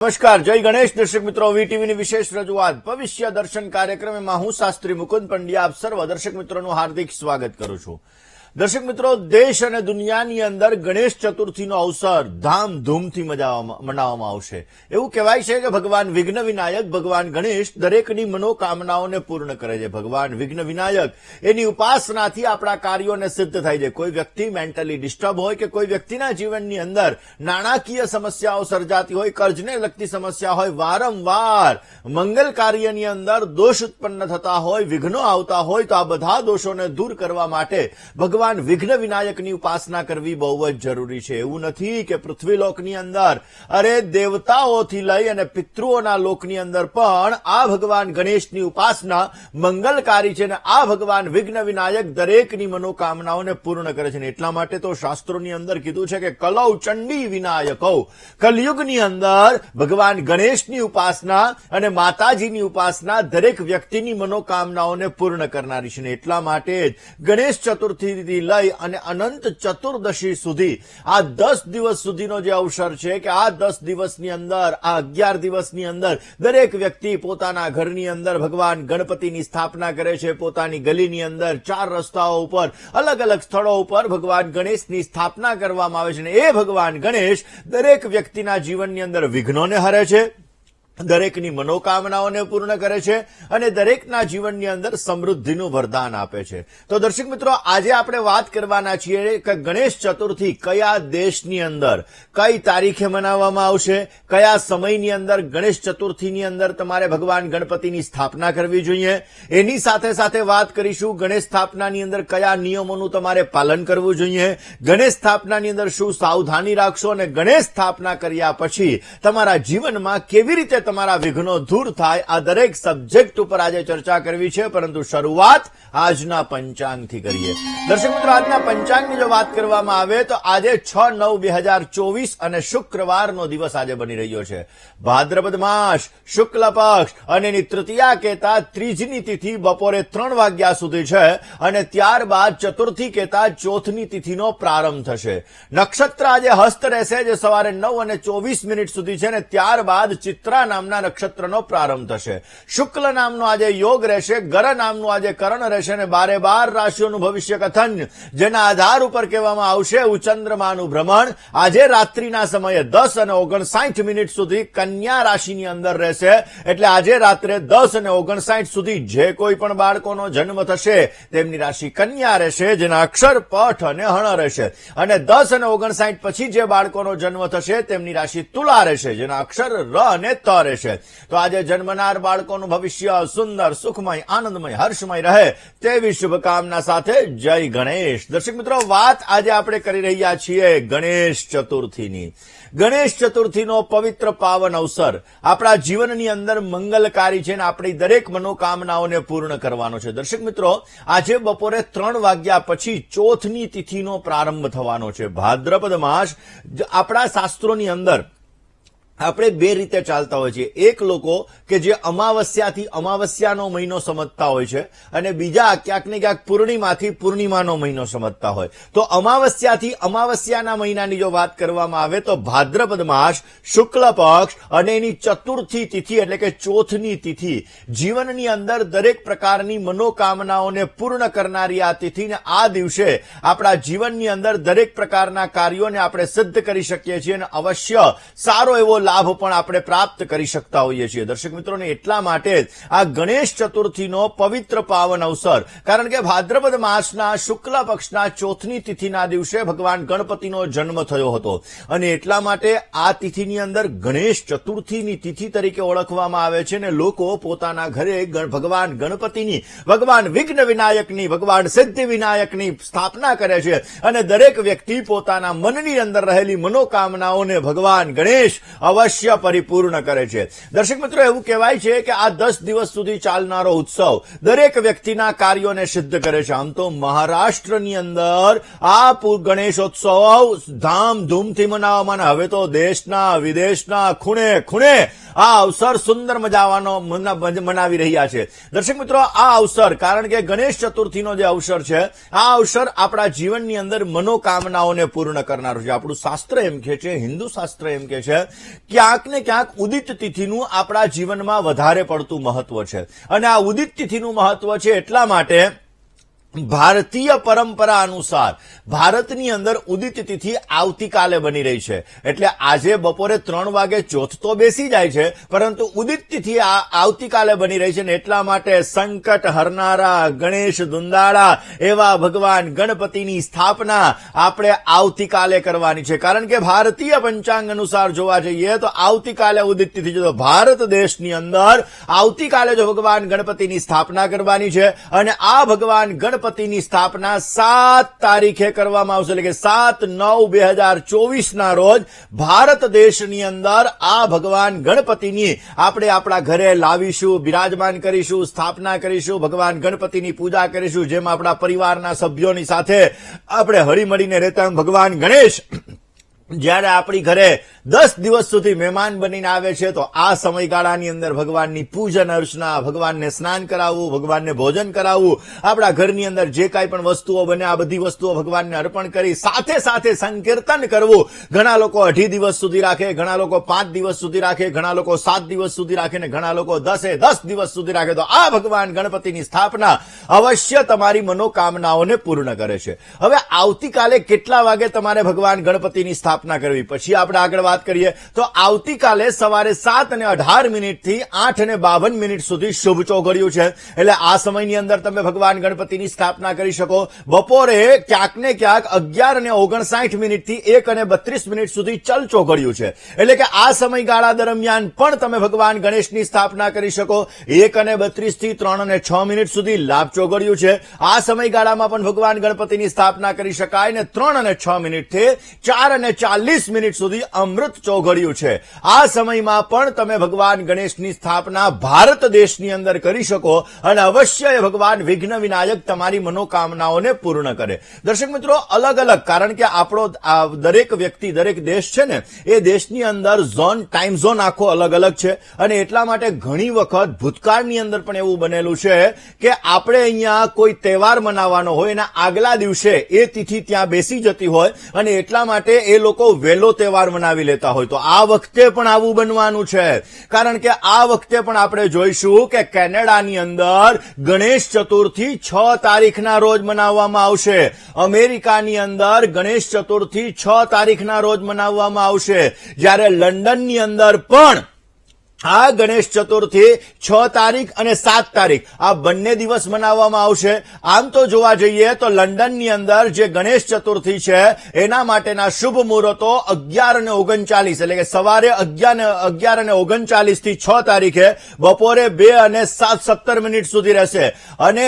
નમસ્કાર, જય ગણેશ દર્શક મિત્રો. વીટીવીની વિશેષ રજૂઆત ભવિષ્ય દર્શન કાર્યક્રમમાં હું શાસ્ત્રી મુકુંદ પંડ્યા આપ સર્વ દર્શક મિત્રોનું હાર્દિક સ્વાગત કરું છું. દર્શક મિત્રો, દેશ અને દુનિયાની અંદર ગણેશ ચતુર્થીનો અવસર ધામધૂમથી મનાવવામાં આવશે. એવું કહેવાય છે કે ભગવાન વિઘ્ન વિનાયક ભગવાન ગણેશ દરેકની મનોકામનાઓને પૂર્ણ કરે છે. ભગવાન વિઘ્ન વિનાયક એની ઉપાસનાથી આપણા કાર્યોને સિદ્ધ થાય છે. કોઈ વ્યક્તિ મેન્ટલી ડિસ્ટર્બ હોય કે કોઈ વ્યક્તિના જીવનની અંદર નાણાકીય સમસ્યાઓ સર્જાતી હોય, કર્જને લગતી સમસ્યા હોય, વારંવાર મંગલ કાર્યની અંદર દોષ ઉત્પન્ન થતા હોય, વિઘ્નો આવતા હોય, તો આ બધા દોષોને દૂર કરવા માટે ભગવાન વિઘ્ન વિનાયકની ઉપાસના કરવી બહુ જ જરૂરી છે. એવું નથી કે પૃથ્વીલોકની અંદર દેવતાઓથી લઈ અને પિતૃઓના લોકની અંદર પણ આ ભગવાન ગણેશની ઉપાસના મંગલકારી છે અને આ ભગવાન વિઘ્ન વિનાયક દરેકની મનોકામનાઓને પૂર્ણ કરે છે. એટલા માટે તો શાસ્ત્રોની અંદર કીધું છે કે કલૌ ચંડી વિનાયકૌ, કલયુગની અંદર ભગવાન ગણેશની ઉપાસના અને માતાજીની ઉપાસના દરેક વ્યક્તિની મનોકામનાઓને પૂર્ણ કરનારી છે. એટલા માટે જ ગણેશ ચતુર્થી લઈ અને અનંત ચતુર્દશી સુધી આ 10 દિવસ સુધીનો જે અવસર છે કે આ 10 દિવસની અંદર, આ 11 દિવસની અંદર દરેક વ્યક્તિ પોતાના ઘરની અંદર ભગવાન ગણપતિની સ્થાપના કરે છે. પોતાની ગલીની અંદર 4 રસ્તાઓ ઉપર અલગ અલગ સ્થળો ઉપર ભગવાન ગણેશની સ્થાપના કરવામાં આવે છે અને એ ભગવાન ગણેશ દરેક વ્યક્તિના જીવનની અંદર વિઘ્નોને હરે છે, દરેકની મનોકામનાઓને પૂર્ણ કરે છે અને દરેકના જીવનની અંદર સમૃદ્ધિનું વરદાન આપે છે. તો દર્શક મિત્રો, આજે આપણે વાત કરવાના છીએ કે ગણેશ ચતુર્થી કયા દેશની અંદર કઈ તારીખે મનાવવામાં આવશે, કયા સમયની અંદર ગણેશ ચતુર્થીની અંદર તમારે ભગવાન ગણપતિની સ્થાપના કરવી જોઈએ. એની સાથે સાથે વાત કરીશું ગણેશ સ્થાપનાની અંદર કયા નિયમોનું તમારે પાલન કરવું જોઈએ, ગણેશ સ્થાપનાની અંદર શું સાવધાની રાખશો અને ગણેશ સ્થાપના કર્યા પછી તમારા જીવનમાં કેવી રીતે તમારા વિઘ્નો દૂર થાય, આ દરેક સબ્જેક્ટ ઉપર આજે ચર્ચા કરવી છે. પરંતુ શરૂઆત આજના પંચાંગથી કરીએ. દર્શક મિત્રો, આજના પંચાંગની જો વાત કરવામાં આવે તો આજે 6/9/2024 અને શુક્રવારનો દિવસ આજે બની રહ્યો છે. ભાદ્રપદ માસ શુક્લ પક્ષ અને એની તૃતીયા કહેતા ત્રીજની તિથિ બપોરે 3 વાગ્યા સુધી છે અને ત્યારબાદ ચતુર્થી કહેતા ચોથની તિથિનો પ્રારંભ થશે. નક્ષત્ર આજે હસ્ત રહેશે જે સવારે 9:24 સુધી છે અને ત્યારબાદ ચિત્રા નામના નક્ષત્રનો પ્રારંભ થશે. શુક્લ નામનો આજે યોગ રહેશે, ગર નામનું આજે કરણ રહેશે અને 12 રાશિઓનું ભવિષ્ય કથન જેના આધાર ઉપર કહેવામાં આવશે ચંદ્રમાનું ભ્રમણ આજે રાત્રિના સમયે 10:59 સુધી કન્યા રાશિની અંદર રહેશે. એટલે આજે રાત્રે 10:59 સુધી જે કોઈ પણ બાળકોનો જન્મ થશે તેમની રાશિ કન્યા રહેશે, જેના અક્ષર પઠ અને હણ રહેશે. અને 10:59 પછી જે બાળકોનો જન્મ થશે તેમની રાશિ તુલા રહેશે, જેના અક્ષર ર અને ત રહેશે. તો આજે જન્મનાર બાળકોનું ભવિષ્ય સુંદર, સુખમય, આનંદમય, હર્ષમય રહે તેવી શુભકામના સાથે જય ગણેશ. દર્શક મિત્રો, વાત આજે આપણે કરી રહ્યા છીએ ગણેશ ચતુર્થીની. ગણેશ ચતુર્થીનો પવિત્ર પાવન અવસર આપણા જીવનની અંદર મંગલકારી છે અને આપણી દરેક મનોકામનાઓને પૂર્ણ કરવાનો છે. દર્શક મિત્રો, આજે બપોરે 3 વાગ્યા પછી ચોથની તિથિનો પ્રારંભ થવાનો છે. ભાદ્રપદ માસ આપણા શાસ્ત્રોની અંદર આપણે 2 રીતે ચાલતા હોય છે. એક લોકો કે જે અમાવસ્યાથી અમાવસ્યાનો મહિનો સમજતા હોય છે અને બીજા ક્યાંક ને ક્યાંક પૂર્ણિમાથી પૂર્ણિમાનો મહિનો સમજતા હોય. તો અમાવસ્યાથી અમાવસ્યાના મહિનાની જો વાત કરવામાં આવે તો ભાદ્રપદ માસ શુક્લ પક્ષ અને એની ચતુર્થી તિથિ એટલે કે ચોથની તિથિ જીવનની અંદર દરેક પ્રકારની મનોકામનાઓને પૂર્ણ કરનારી આ તિથિને આ દિવસે આપણા જીવનની અંદર દરેક પ્રકારના કાર્યોને આપણે સિદ્ધ કરી શકીએ છીએ અને અવશ્ય સારો એવો લાભ પણ આપણે પ્રાપ્ત કરી શકતા હોઈએ છીએ. દર્શક મિત્રોને એટલા માટે આ ગણેશ ચતુર્થીનો પવિત્ર પાવન અવસર, કારણ કે ભાદ્રપદ માસના શુક્લ પક્ષના ચોથની તિથિના દિવસે ભગવાન ગણપતિનો જન્મ થયો હતો અને એટલા માટે આ તિથિની અંદર ગણેશ ચતુર્થીની તિથિ તરીકે ઓળખવામાં આવે છે અને લોકો પોતાના ઘરે ભગવાન ગણપતિની, ભગવાન વિઘ્ન વિનાયકની, ભગવાન સિદ્ધિ વિનાયકની સ્થાપના કરે છે અને દરેક વ્યક્તિ પોતાના મનની અંદર રહેલી મનોકામનાઓને ભગવાન ગણેશ અવશ્ય પરિપૂર્ણ કરે છે. દર્શક મિત્રો, એવું કહેવાય છે કે આ 10 દિવસ સુધી ચાલનારો ઉત્સવ દરેક વ્યક્તિના કાર્યોને સિદ્ધ કરે છે. આમ તો મહારાષ્ટ્રની અંદર આ ગણેશોત્સવ ધામધૂમથી મનાવવામાં, હવે તો દેશના વિદેશના ખૂણે ખૂણે આ અવસર સુંદર મજાવાનો મનાવી રહ્યા છે. દર્શક મિત્રો, આ અવસર કારણ કે ગણેશ ચતુર્થીનો જે અવસર છે, આ અવસર આપણા જીવનની અંદર મનોકામનાઓને પૂર્ણ કરનારું છે. આપણું શાસ્ત્ર એમ કહે છે, હિન્દુ શાસ્ત્ર એમ કહે છે, ક્યાંક ને ક્યાંક ઉદિત તિથિનું આપણા જીવનમાં વધારે પડતું મહત્વ છે. અને આ ઉદિત તિથિનું મહત્વ છે એટલા માટે ભારતીય પરંપરા અનુસાર ભારતની અંદર ઉદિત તિથિ આવતીકાલે બની રહી છે. એટલે આજે બપોરે 3 વાગે ચોથ તો બેસી જાય છે, પરંતુ ઉદિત તિથિ આવતીકાલે બની રહી છે. ને એટલા માટે સંકટ હરનારા ગણેશ દુંદાળા એવા ભગવાન ગણપતિની સ્થાપના આપણે આવતીકાલે કરવાની છે. કારણ કે ભારતીય પંચાંગ અનુસાર જોવા જઈએ તો આવતીકાલે ઉદિત તિથિ છે. તો ભારત દેશની અંદર આવતીકાલે જો ભગવાન ગણપતિની સ્થાપના કરવાની છે અને આ ભગવાન ગણપતિની સ્થાપના 7 તારીખે કરવામાં આવશે, એટલે કે 7/9/2024 ના રોજ ભારત દેશની અંદર આ ભગવાન ગણપતિની આપણે આપણા ઘરે લાવીશું, બિરાજમાન કરીશું, સ્થાપના કરીશું, ભગવાન ગણપતિની પૂજા કરીશું. જેમ આપણા પરિવારના સભ્યોની સાથે આપણે હળીમળીને રહેતા ભગવાન ગણેશ જ્યારે આપણી ઘરે 10 દિવસ સુધી મહેમાન બનીને આવે છે, તો આ સમયગાળાની અંદર ભગવાનની પૂજન અર્ચના, ભગવાનને સ્નાન કરાવવું, ભગવાનને ભોજન કરાવવું, આપણા ઘરની અંદર જે કાંઈ પણ વસ્તુઓ બને આ બધી વસ્તુઓ ભગવાનને અર્પણ કરી સાથે સાથે સંકીર્તન કરવું. ઘણા લોકો 2.5 દિવસ સુધી રાખે, ઘણા લોકો 5 દિવસ સુધી રાખે, ઘણા લોકો 7 દિવસ સુધી રાખે ને ઘણા લોકો 10 દિવસ સુધી રાખે. તો આ ભગવાન ગણપતિની સ્થાપના અવશ્ય તમારી મનોકામનાઓને પૂર્ણ કરે છે. હવે આવતીકાલે કેટલા વાગે તમારે ભગવાન ગણપતિની સ્થાપના કરવી, પછી આપણે આગળ વાત કરીએ. તો આવતીકાલે સવારે 7:18 થી 8:52 સુધી શુભ ચોઘડિયું છે. એટલે આ સમયની અંદર તમે ભગવાન ગણપતિની સ્થાપના કરી શકો. બપોરે ક્યાંક ને ક્યાંક 11:59 થી 1:32 સુધી ચલ ચોઘડિયું છે. એટલે કે આ સમયગાળા દરમિયાન પણ તમે ભગવાન ગણેશની સ્થાપના કરી શકો. 1:32 થી 3:06 સુધી લાભ ચોઘડિયું છે. આ સમયગાળામાં પણ ભગવાન ગણપતિની સ્થાપના કરી શકાય. ને 3:06 થી 4:40 સુધી અમૃત ચોઘડિયું છે. આ સમયમાં પણ તમે ભગવાન ગણેશની સ્થાપના ભારત દેશની અંદર કરી શકો અને અવશ્ય એ ભગવાન વિઘ્ન વિનાયક તમારી મનોકામનાઓને પૂર્ણ કરે. દર્શક મિત્રો, અલગ અલગ કારણ કે આપણો દરેક વ્યક્તિ, દરેક દેશ છે ને, એ દેશની અંદર ટાઈમ ઝોન આખો અલગ અલગ છે. અને એટલા માટે ઘણી વખત ભૂતકાળની અંદર પણ એવું બનેલું છે કે આપણે અહીંયા કોઈ તહેવાર મનાવવાનો હોય એના આગલા દિવસે એ તિથિ ત્યાં બેસી જતી હોય અને એટલા માટે એ લોકો વહેલો તહેવાર મનાવી લેતા હોય. તો આ વખતે પણ આવું બનવાનું છે. કારણ કે આ વખતે પણ આપણે જોઈશું કે કેનેડાની અંદર ગણેશ ચતુર્થી 6 તારીખના રોજ મનાવવામાં આવશે. અમેરિકાની અંદર ગણેશ ચતુર્થી 6 તારીખના રોજ મનાવવામાં આવશે. જ્યારે લંડનની અંદર પણ આ ગણેશ ચતુર્થી 6 તારીખ અને 7 તારીખ આ બંને દિવસ મનાવવામાં આવશે. આમ તો જોવા જઈએ તો લંડનની અંદર જે ગણેશ ચતુર્થી છે એના માટેના શુભ મુહૂર્તો 11:39 એટલે કે સવારે 11:39 થી 6 તારીખે બપોરે 2:17 સુધી રહેશે. અને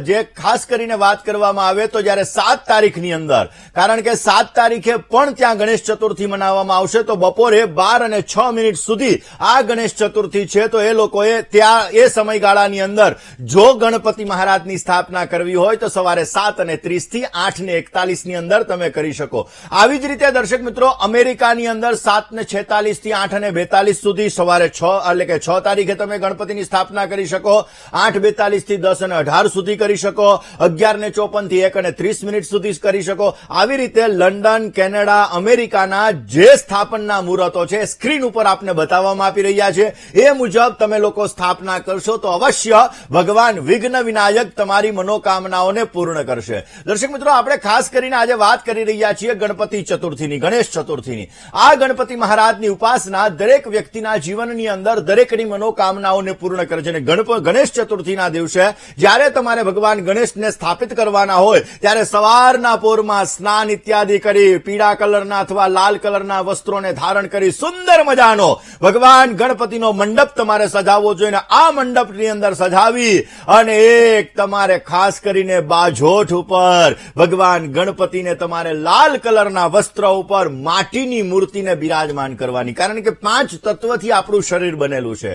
જે ખાસ કરીને વાત કરવામાં આવે તો જ્યારે 7 તારીખની અંદર, કારણ કે 7 તારીખે પણ ત્યાં ગણેશ ચતુર્થી મનાવવામાં આવશે, તો બપોરે 12:06 સુધી આ ગણેશ ચતુર્થી છે. તો એ લોકોએ ત્યાં એ સમયગાળાની અંદર જો ગણપતિ મહારાજની સ્થાપના કરવી હોય તો સવારે 7:30 થી 8:41 ની અંદર તમે કરી શકો. આવી જ રીતે દર્શક મિત્રો, અમેરિકાની અંદર 7:46 થી 8:42 સુધી સવારે 6 એટલે કે 6 તારીખે તમે ગણપતિની સ્થાપના કરી શકો. 8:42 થી 10:18 સુધી કરી શકો. 11:54 થી 1:30 સુધી કરી શકો. આવી રીતે લંડન, કેનેડા, અમેરિકાના જે સ્થાપનના મુહૂર્તો છે સ્ક્રીન ઉપર આપને બતાવવામાં આપી રહ્યા છે. એ મુજબ તમે લોકો સ્થાપના કરશો તો અવશ્ય ભગવાન વિઘ્ન વિનાયક તમારી મનોકામનાઓને પૂર્ણ કરશે. દર્શક મિત્રો, આપણે ખાસ કરીને આજે વાત કરી રહ્યા છીએ ગણપતિ ચતુર્થીની, ગણેશ ચતુર્થીની. આ ગણપતિ મહારાજની ઉપાસના દરેક વ્યક્તિના જીવનની અંદર દરેકની મનોકામનાઓને પૂર્ણ કરે છે. અને ગણેશ ચતુર્થીના દિવસે જ્યારે તમારે ભગવાન ગણેશને સ્થાપિત કરવાના હોય ત્યારે સવારના પોરમાં સ્નાન ઇત્યાદિ કરી, પીળા કલરના અથવા લાલ કલરના વસ્ત્રોને ધારણ કરી સુંદર મજાનો ભગવાન ગણપતિનો મંડપ તમારે સજાવવો જોઈએ. આ મંડપની અંદર સજાવી અને એક તમારે ખાસ કરીને બાજોઠ ઉપર ભગવાન ગણપતિને તમારે લાલ કલરના વસ્ત્ર ઉપર માટીની મૂર્તિને બિરાજમાન કરવાની. કારણ કે 5 તત્વથી આપણું શરીર બનેલું છે: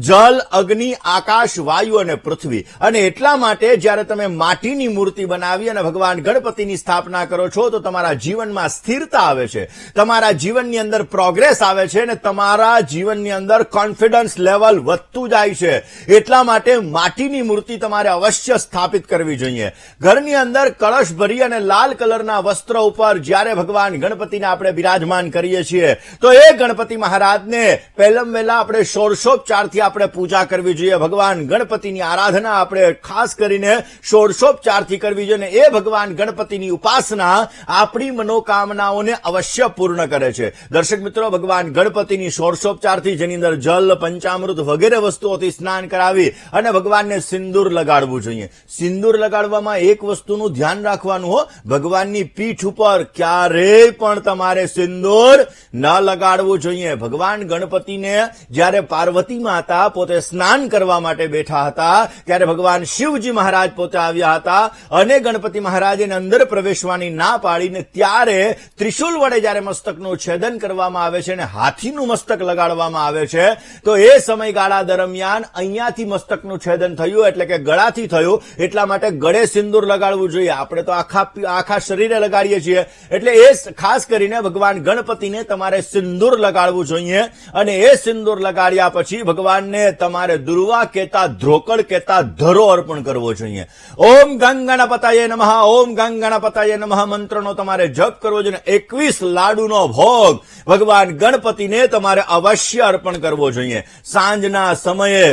જલ, અગ્નિ, આકાશ, વાયુ અને પૃથ્વી. અને એટલા માટે જ્યારે તમે માટીની મૂર્તિ બનાવી અને ભગવાન ગણપતિની સ્થાપના કરો છો તો તમારા જીવનમાં સ્થિરતા આવે છે, તમારા જીવનની અંદર પ્રોગ્રેસ આવે છે અને તમારા જીવનની અંદર અંદર કોન્ફિડન્સ લેવલ વધતું જાય છે. એટલા માટે માટીની મૂર્તિ તમારે અવશ્ય સ્થાપિત કરવી જોઈએ. ઘરની અંદર કળશ ભરી અને લાલ કલરના વસ્ત્ર ઉપર જ્યારે ભગવાન ગણપતિને આપણે બિરાજમાન કરીએ છીએ તો એ ગણપતિ મહારાજને પહેલમ વહેલા આપણે ષોડશોપચારથી આપણે પૂજા કરવી જોઈએ. ભગવાન ગણપતિની આરાધના આપણે ખાસ કરીને ષોડશોપચારથી કરવી જોઈએ. એ ભગવાન ગણપતિની ઉપાસના આપણી મનોકામનાઓને અવશ્ય પૂર્ણ કરે છે. દર્શક મિત્રો, ભગવાન ગણપતિની ષોડશોપચારથી જેની અંદર જલ, પંચામૃત વગેરે વસ્તુઓથી સ્નાન કરાવી અને ભગવાનને સિંદૂર લગાડવું જોઈએ. સિંદૂર લગાડવામાં એક વસ્તુનું ધ્યાન રાખવાનું હો, ભગવાનની પીઠ ઉપર ક્યારેય પણ તમારે સિંદૂર ન લગાડવું જોઈએ. ભગવાન ગણપતિને જ્યારે પાર્વતી માતા પોતે સ્નાન કરવા માટે બેઠા હતા ત્યારે ભગવાન શિવજી મહારાજ પોતે આવ્યા હતા અને ગણપતિ મહારાજને અંદર પ્રવેશવાની ના પાડીને ત્યારે ત્રિશુલ વડે જ્યારે મસ્તકનું છેદન કરવામાં આવે છે અને હાથીનું મસ્તક લગાડવામાં આવે છે તો એ સમયગાળા દરમિયાન અહીંયાથી મસ્તકનું છેદન થયું, એટલે કે ગળાથી થયું. એટલા માટે ગળે સિંદૂર લગાડવું જોઈએ. આપણે તો આખા શરીરે લગાડીએ છીએ, એટલે એ ખાસ કરીને ભગવાન ગણપતિને તમારે સિંદૂર લગાડવું જોઈએ. અને એ સિંદૂર લગાડ્યા પછી ભગવાનને તમારે દુર્વા કહેતા, ધ્રોકડ કહેતા ધરો અર્પણ કરવો જોઈએ. ઓમ ગંગણપતયે નમઃ, ઓમ ગંગણપતયે નમઃ મંત્રનો તમારે જપ કરવો જોઈએ. 21 લાડુનો ભોગ ભગવાન ગણપતિને તમારે અવશ્ય અર્પણ કરવો જોઈએ. સાંજના સમયે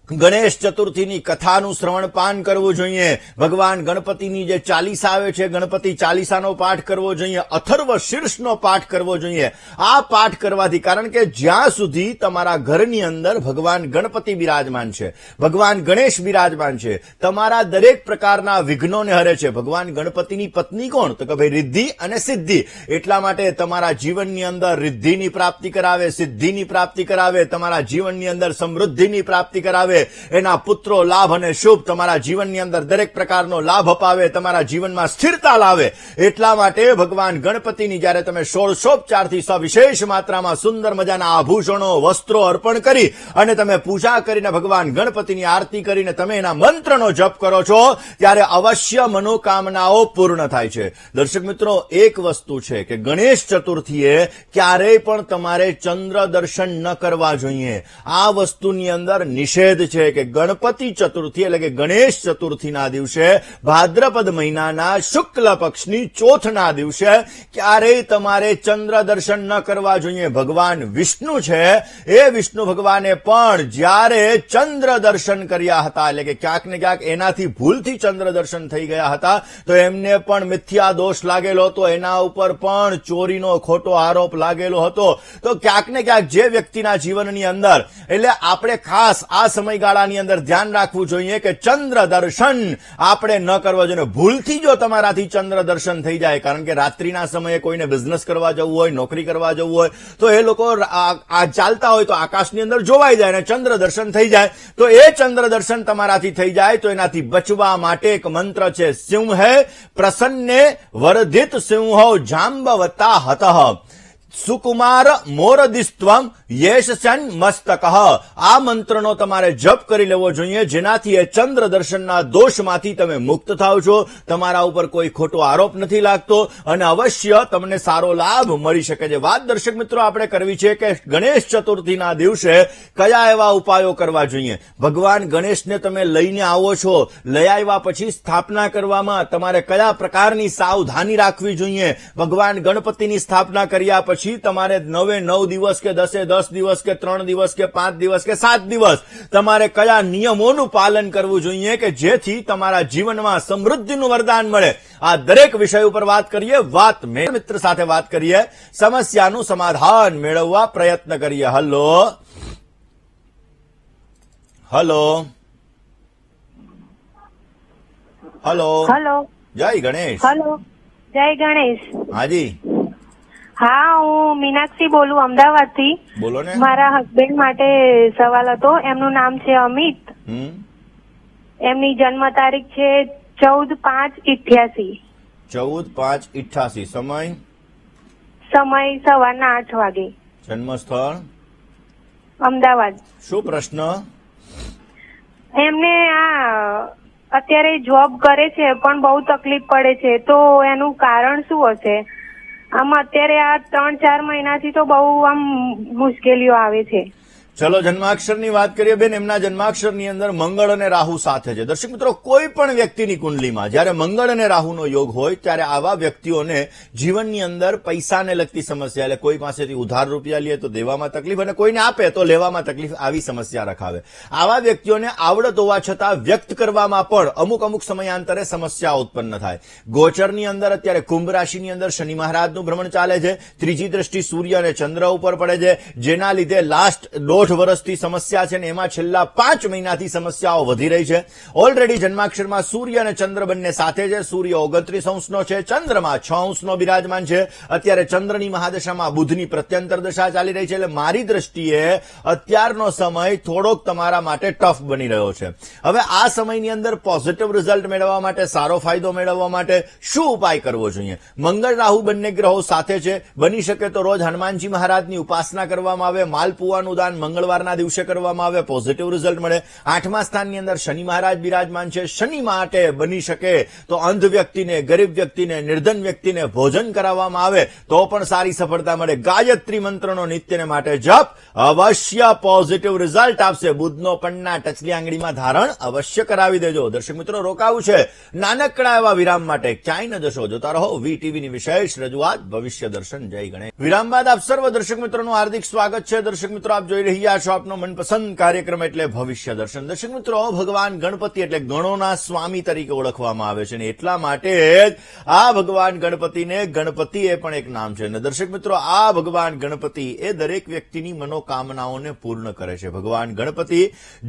ગણેશ ચતુર્થીની કથાનું શ્રવણપાન કરવું જોઈએ. ભગવાન ગણપતિની જે ચાલીસા આવે છે, ગણપતિ ચાલીસાનો પાઠ કરવો જોઈએ. અથર્વ શીર્ષનો પાઠ કરવો જોઈએ. આ પાઠ કરવાથી, કારણ કે જ્યાં સુધી તમારા ઘરની અંદર ભગવાન ગણપતિ બિરાજમાન છે, ભગવાન ગણેશ બિરાજમાન છે, તમારા દરેક પ્રકારના વિઘ્નોને હરે છે. ભગવાન ગણપતિની પત્ની કોણ? તો કે ભાઈ રિદ્ધિ અને સિદ્ધિ. એટલા માટે તમારા જીવનની અંદર રિદ્ધિની પ્રાપ્તિ કરાવે, સિદ્ધિની પ્રાપ્તિ કરાવે, તમારા જીવનની અંદર સમૃદ્ધિની પ્રાપ્તિ કરાવે, એના પુત્રો લાભ અને શુભ તમારા જીવનની અંદર દરેક પ્રકારનો લાભ અપાવે, તમારા જીવનમાં સ્થિરતા લાવે. એટલા માટે ભગવાન ગણપતિની જ્યારે તમે ષોડશોપચારથી સવિશેષ માત્રામાં સુંદર મજાના આભૂષણો, વસ્ત્રો અર્પણ કરી અને તમે પૂજા કરીને ભગવાન ગણપતિની આરતી કરીને તમે એના મંત્રનો જપ કરો છો ત્યારે અવશ્ય મનોકામનાઓ પૂર્ણ થાય છે. દર્શક મિત્રો, એક વસ્તુ છે કે ગણેશ ચતુર્થીએ ક્યારેય પણ તમારે ચંદ્ર દર્શન ન કરવા જોઈએ. આ વસ્તુની અંદર નિષેધ છે કે ગણપતિ ચતુર્થી એટલે કે ગણેશ ચતુર્થીના દિવસે ભાદ્રપદ મહિનાના શુક્લ પક્ષની ચોથના દિવસે ક્યારેય તમારે ચંદ્ર દર્શન ન કરવા જોઈએ. ભગવાન વિષ્ણુ છે, એ વિષ્ણુ ભગવાને પણ જ્યારે ચંદ્ર દર્શન કર્યા હતા, એટલે કે ક્યાંક ને ક્યાંક એનાથી ભૂલથી ચંદ્ર દર્શન થઈ ગયા હતા તો એમને પણ મિથ્યા દોષ લાગેલો હતો, એના ઉપર પણ ચોરીનો ખોટો આરોપ લાગેલો હતો. તો ક્યાંક ને ક્યાંક જે વ્યક્તિના જીવનની અંદર, એટલે આપણે ખાસ આ સમયગાળાની અંદર ધ્યાન રાખવું જોઈએ કે ચંદ્ર દર્શન આપણે ન કરવા જોઈએ. ભૂલથી જો તમારાથી ચંદ્ર દર્શન થઈ જાય, કારણ કે રાત્રિના સમયે કોઈને બિઝનેસ કરવા જવું હોય, નોકરી કરવા જવું હોય તો એ લોકો આ ચાલતા હોય તો આકાશની અંદર જોવાઈ જાય અને ચંદ્ર દર્શન થઈ જાય, તો એ ચંદ્ર દર્શન તમારાથી થઈ જાય તો એનાથી બચવા માટે એક મંત્ર છે, સિંહે પ્રસન્ને વર્ધિત સિંહો જાંબવતા હતઃ સુકુમાર મોરદિસ્ત્વમ યેશન મસ્તક. આ મંત્રનો તમારે જપ કરી લેવો જોઈએ, જેનાથી એ ચંદ્ર દર્શનના દોષમાંથી તમે મુક્ત થાવ છો, તમારા ઉપર કોઈ ખોટો આરોપ નથી લાગતો અને અવશ્ય તમને સારો લાભ મળી શકે છે. વાત દર્શક મિત્રો આપણે કરવી છે કે ગણેશ ચતુર્થીના દિવસે કયા એવા ઉપાયો કરવા જોઈએ. ભગવાન ગણેશને તમે લઈને આવો છો, લઈ આવ્યા પછી સ્થાપના કરવામાં તમારે કયા પ્રકારની સાવધાની રાખવી જોઈએ. ભગવાન ગણપતિની સ્થાપના કર્યા પછી તમારે 9 દિવસ કે 10 દિવસ કે 3 દિવસ કે 5 દિવસ કે 7 દિવસ તમારે કયા નિયમોનું પાલન કરવું જોઈએ કે જેથી તમારા જીવનમાં સમૃદ્ધિનું વરદાન મળે. આ દરેક વિષય ઉપર વાત કરીએ, વાત મિત્ર સાથે વાત કરીએ, સમસ્યાનું સમાધાન મેળવવા પ્રયત્ન કરીએ. Hello hello hello hello. જય ગણેશ. હેલો, જય ગણેશ. હાજી, હા, હું મીનાક્ષી બોલું અમદાવાદથી. બોલો ને. મારા હસબન્ડ માટે સવાલ હતો. એમનું નામ છે અમિત. એમની જન્મ તારીખ છે 14/5/88. 14/5/88. સમય સવારના 8 વાગે. જન્મ સ્થળ અમદાવાદ. શું પ્રશ્ન? એમને અત્યારે જોબ કરે છે પણ બહુ તકલીફ પડે છે, તો એનું કારણ શું હશે? આમ અત્યારે આ 3-4 મહિનાથી તો બહુ આમ મુશ્કેલીઓ આવે છે. ચલો જન્માક્ષરની વાત કરીએ બેન. એમના જન્માક્ષરની અંદર મંગળ અને રાહુ સાથે છે. દર્શક મિત્રો, કોઈ પણ વ્યક્તિની કુંડલીમાં જ્યારે મંગળ અને રાહુનો યોગ હોય ત્યારે આવા વ્યક્તિઓને જીવનની અંદર પૈસાને લગતી સમસ્યા, એટલે કોઈ પાસેથી ઉધાર રૂપિયા લે તો દેવામાં તકલીફ, અને કોઈને આપે તો લેવામાં તકલીફ, આવી સમસ્યા રખાવે. આવા વ્યક્તિઓને આવડત હોવા છતાં વ્યક્ત કરવામાં પણ અમુક સમયાંતરે સમસ્યા ઉત્પન્ન થાય. ગોચરની અંદર અત્યારે કુંભ રાશિની અંદર શનિ મહારાજનું ભ્રમણ ચાલે છે. ત્રીજી દ્રષ્ટિ સૂર્ય અને ચંદ્ર ઉપર પડે છે, જેના લીધે લાસ્ટ 1.5 વર્ષથી સમસ્યા છે, અને એમાં છેલ્લા 5 મહિનાથી સમસ્યાઓ વધી રહી છે. ઓલરેડી જન્માક્ષરમાં સૂર્ય અને ચંદ્ર બંને સાથે છે. સૂર્ય 29 અંશનો છે, ચંદ્રમાં 6 અંશનો બિરાજમાન છે. અત્યારે ચંદ્રની મહાદશામાં બુધની પ્રત્યંતર દશા ચાલી રહી છે. એટલે મારી દ્રષ્ટિએ અત્યારનો સમય થોડોક તમારા માટે ટફ બની રહ્યો છે. હવે આ સમયની અંદર પોઝિટિવ રિઝલ્ટ મેળવવા માટે, સારો ફાયદો મેળવવા માટે શું ઉપાય કરવો જોઈએ? મંગળ રાહુ બંને ગ્રહો સાથે છે. બની શકે તો રોજ હનુમાનજી મહારાજની ઉપાસના કરવામાં આવે, માલપુવાનું દાન મંગળવારના દિવસે કરવામાં આવે, પોઝિટિવ રિઝલ્ટ મળે. 8મા સ્થાનની અંદર શનિ મહારાજ બિરાજમાન છે. શનિ માટે બની શકે તો અંધ વ્યક્તિને, ગરીબ વ્યક્તિને, નિર્ધન વ્યક્તિને ભોજન કરાવવામાં આવે તો પણ સારી સફળતા મળે. ગાયત્રી મંત્રનો નિત્યને માટે જપ અવશ્ય પોઝિટિવ રિઝલ્ટ આપશે. બુધનો પન્ના ટચલી આંગળીમાં ધારણ અવશ્ય કરાવી દેજો. દર્શક મિત્રો, રોકાવું છે નાનકડા એવા વિરામ માટે. ક્યાંય ન જશો, જોતા રહો વીટીવીની વિશેષ રજૂઆત ભવિષ્ય દર્શન. જય ગણેશ. વિરામ બાદ આપ સર્વ દર્શક મિત્રોનું હાર્દિક સ્વાગત છે. દર્શક મિત્રો, આપ જોઈ રહ્યા છો આપનો મનપસંદ કાર્યક્રમ એટલે ભવિષ્ય દર્શન. દર્શક મિત્રો, ભગવાન ગણપતિ એટલે ગણોના સ્વામી તરીકે ઓળખવામાં આવે છે, અને એટલા માટે જ આ ભગવાન ગણપતિને ગણપતિ એ પણ એક નામ છે. અને દર્શક મિત્રો, આ ભગવાન ગણપતિ એ દરેક વ્યક્તિની મનોકામનાઓને પૂર્ણ કરે છે. ભગવાન ગણપતિ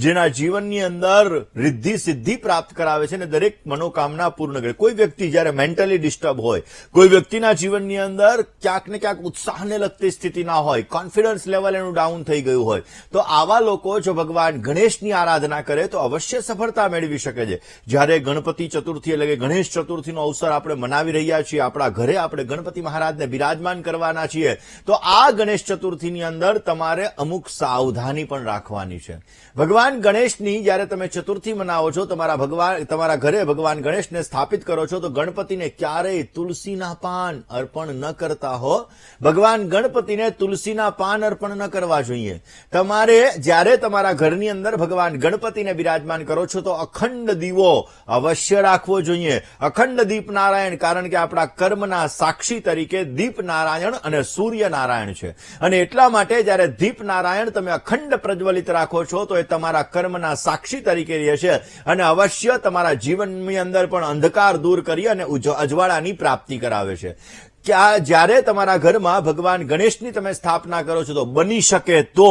જેના જીવનની અંદર રિદ્ધિ સિદ્ધિ પ્રાપ્ત કરાવે છે, અને દરેક મનોકામના પૂર્ણ કરે. કોઈ વ્યક્તિ જયારે મેન્ટલી ડિસ્ટર્બ હોય, કોઈ વ્યક્તિના જીવનની અંદર ક્યાંક ને ક્યાંક ઉત્સાહને લગતી સ્થિતિ ના હોય, કોન્ફિડન્સ લેવલ એનું ડાઉન થઈ ગયું હોય, તો આવા લોકો જો ભગવાન ગણેશની આરાધના કરે તો અવશ્ય સફળતા મેળવી શકે છે. જ્યારે ગણપતિ ચતુર્થી એટલે કે ગણેશ ચતુર્થીનો અવસર આપણે મનાવી રહ્યા છીએ, આપણા ઘરે આપણે ગણપતિ મહારાજને બિરાજમાન કરવાના છીએ, તો આ ગણેશ ચતુર્થીની અંદર તમારે અમુક સાવધાની પણ રાખવાની છે. ભગવાન ગણેશની જ્યારે તમે ચતુર્થી મનાવો છો, તમારા ઘરે ભગવાન ગણેશને સ્થાપિત કરો છો, તો ગણપતિને ક્યારેય તુલસીના પાન અર્પણ ન કરતા હો. ભગવાન ગણપતિને તુલસીના પાન અર્પણ ન કરવા જોઈએ. તમારે જ્યારે તમારા ઘરની અંદર ભગવાન ગણપતિને બિરાજમાન કરો છો તો અખંડ દીવો અવશ્ય રાખવો જોઈએ. અખંડ દીપ નારાયણ, કારણ કે આપણા કર્મના સાક્ષી તરીકે દીપ નારાયણ અને સૂર્ય નારાયણ છે, અને એટલા માટે જ્યારે દીપ નારાયણ તમે અખંડ પ્રજ્વલિત રાખો છો તો એ તમારા કર્મના સાક્ષી તરીકે રહે છે, અને અવશ્ય તમારા જીવનની અંદર પણ અંધકાર દૂર કરી અને અજવાળાની પ્રાપ્તિ કરાવે છે. જ્યારે તમારા ઘરમાં ભગવાન ગણેશની તમે સ્થાપના કરો છો તો બની શકે તો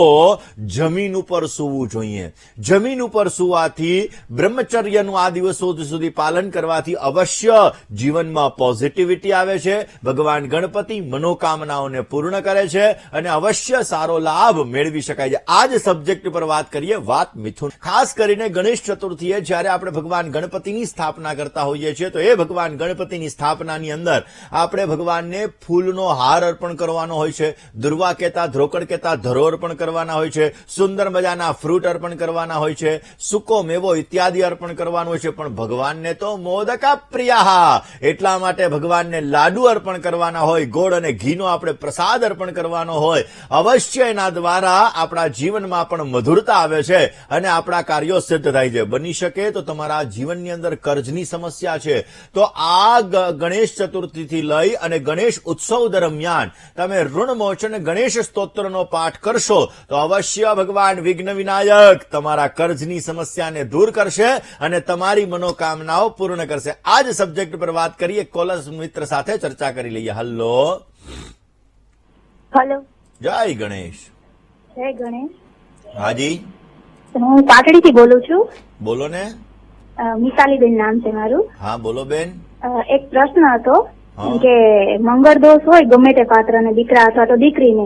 જમીન ઉપર સૂવું જોઈએ. જમીન ઉપર સૂવાથી, બ્રહ્મચર્યનું આ દિવસો સુધી પાલન કરવાથી અવશ્ય જીવનમાં પોઝિટિવિટી આવે છે. ભગવાન ગણપતિ મનોકામનાઓને પૂર્ણ કરે છે, અને અવશ્ય સારો લાભ મેળવી શકાય છે. આ જ સબ્જેક્ટ પર વાત કરીએ. વાત મિથુન, ખાસ કરીને ગણેશ ચતુર્થીએ જ્યારે આપણે ભગવાન ગણપતિની સ્થાપના કરતા હોઈએ છીએ તો એ ભગવાન ગણપતિની સ્થાપનાની અંદર આપણે ભગવાન ફૂલનો હાર અર્પણ કરવાનો હોય છે, દુર્વા કહેતા, ધ્રોકડ કહેતા ધરો અર્પણ કરવાના હોય છે, સુંદર મજાના ફ્રૂટ અર્પણ કરવાના હોય છે, સૂકો મેવો ઇત્યાદિ અર્પણ કરવાનો હોય છે. પણ ભગવાનને તો મોદકા પ્રિયા, એટલા માટે ભગવાનને લાડુ અર્પણ કરવાના હોય, ગોળ અને ઘીનો આપણે પ્રસાદ અર્પણ કરવાનો હોય. અવશ્ય એના દ્વારા આપણા જીવનમાં પણ મધુરતા આવે છે, અને આપણા કાર્યો સિદ્ધ થાય છે. બની શકે તો તમારા જીવનની અંદર કર્જની સમસ્યા છે, તો આ ગણેશ ચતુર્થીથી લઈ અને ગણેશ ઉત્સવ દરમિયાન તમે ઋણમોચન ગણેશ સ્તોત્રનો પાઠ કરશો તો અવશ્ય ભગવાન વિઘ્ન વિનાયક તમારા કર્જની સમસ્યાને દૂર કરશે અને તમારી મનોકામનાઓ પૂર્ણ કરશે. આ જ સબ્જેક્ટ પર વાત કરીએ. કોલર મિત્ર સાથે ચર્ચા કરી લઈએ. હલો. હેલો. જય ગણેશ. જય ગણેશ. હાજી, હું પાટડીથી બોલું છું. બોલો ને. મિતાલીબેન નામ છે મારું. હા બોલો બેન. એક પ્રશ્ન હતો કે મંગળ દોષ હોય ગમે તે પાત્રને, દીકરા અથવા તો દીકરીને,